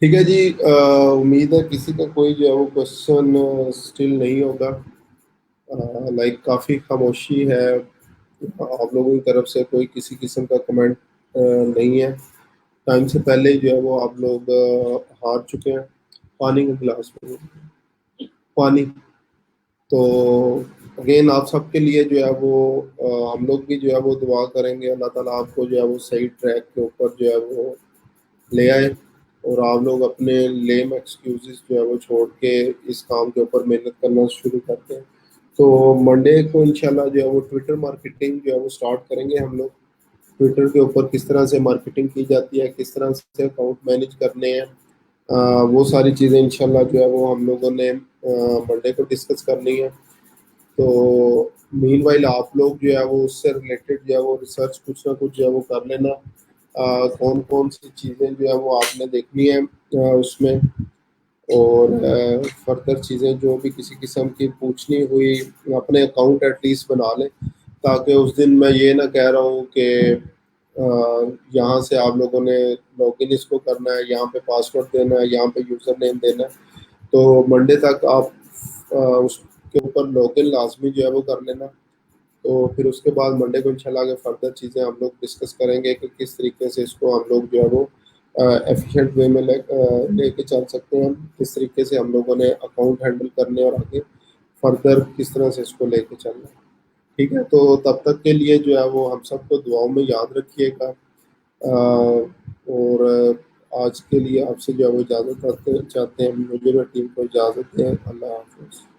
ठीक है जी, उम्मीद है किसी का कोई जो है वो क्वेश्चन स्टिल नहीं होगा। लाइक काफ़ी खामोशी है, आप लोगों की तरफ से कोई किसी किस्म का कमेंट नहीं है। टाइम से पहले जो है वो आप लोग हार चुके हैं। पानी का गिलास में पानी। तो अगेन आप सबके लिए जो है वो हम लोग भी जो है वो दुआ करेंगे, अल्लाह ताला आपको जो है वो सही ट्रैक के ऊपर जो है वो ले आए, और आप लोग अपने लेम एक्सक्यूजेस जो है वो छोड़ के इस काम के ऊपर मेहनत करना शुरू करते हैं। तो मंडे को इंशाल्लाह जो है वो ट्विटर मार्केटिंग जो है वो स्टार्ट करेंगे हम लोग। ट्विटर के ऊपर किस तरह से मार्केटिंग की जाती है, किस तरह से अकाउंट मैनेज करने हैं, वो सारी चीज़ें इंशाल्लाह जो है वो हम लोगों ने मंडे को डिस्कस करनी है। तो मीनवाइल आप लोग जो है वो उससे रिलेटेड जो है वो रिसर्च कुछ ना कुछ जो है वो कर लेना। कौन कौन सी चीज़ें जो है वो आपने देखनी है उसमें, और फर्दर चीज़ें जो भी किसी किस्म की पूछनी हुई अपने अकाउंट एटलीस्ट बना लें, ताकि उस दिन मैं ये ना कह रहा हूँ कि यहाँ से आप लोगों ने लॉगिन इसको करना है, यहाँ पे पासवर्ड देना है, यहाँ पे यूज़र नेम देना है। तो मंडे तक आप उसके ऊपर लॉगिन लाजमी जो है वो कर लेना। तो फिर उसके बाद मंडे को इंशाल्लाह आगे फर्दर चीज़ें हम लोग डिस्कस करेंगे कि किस तरीके से इसको हम लोग जो है वो एफिशिएंट वे में लेके चल सकते हैं, किस तरीके से हम लोगों ने अकाउंट हैंडल करने और आगे फर्दर किस तरह से इसको लेके चलना है। ठीक है, तो तब तक के लिए जो है वो हम सबको दुआओं में याद रखिएगा। और आज के लिए आपसे जो है वो इजाज़त चाहते हैं, मुझे और टीम को इजाज़त दें। अल्लाह हाफ़िज़।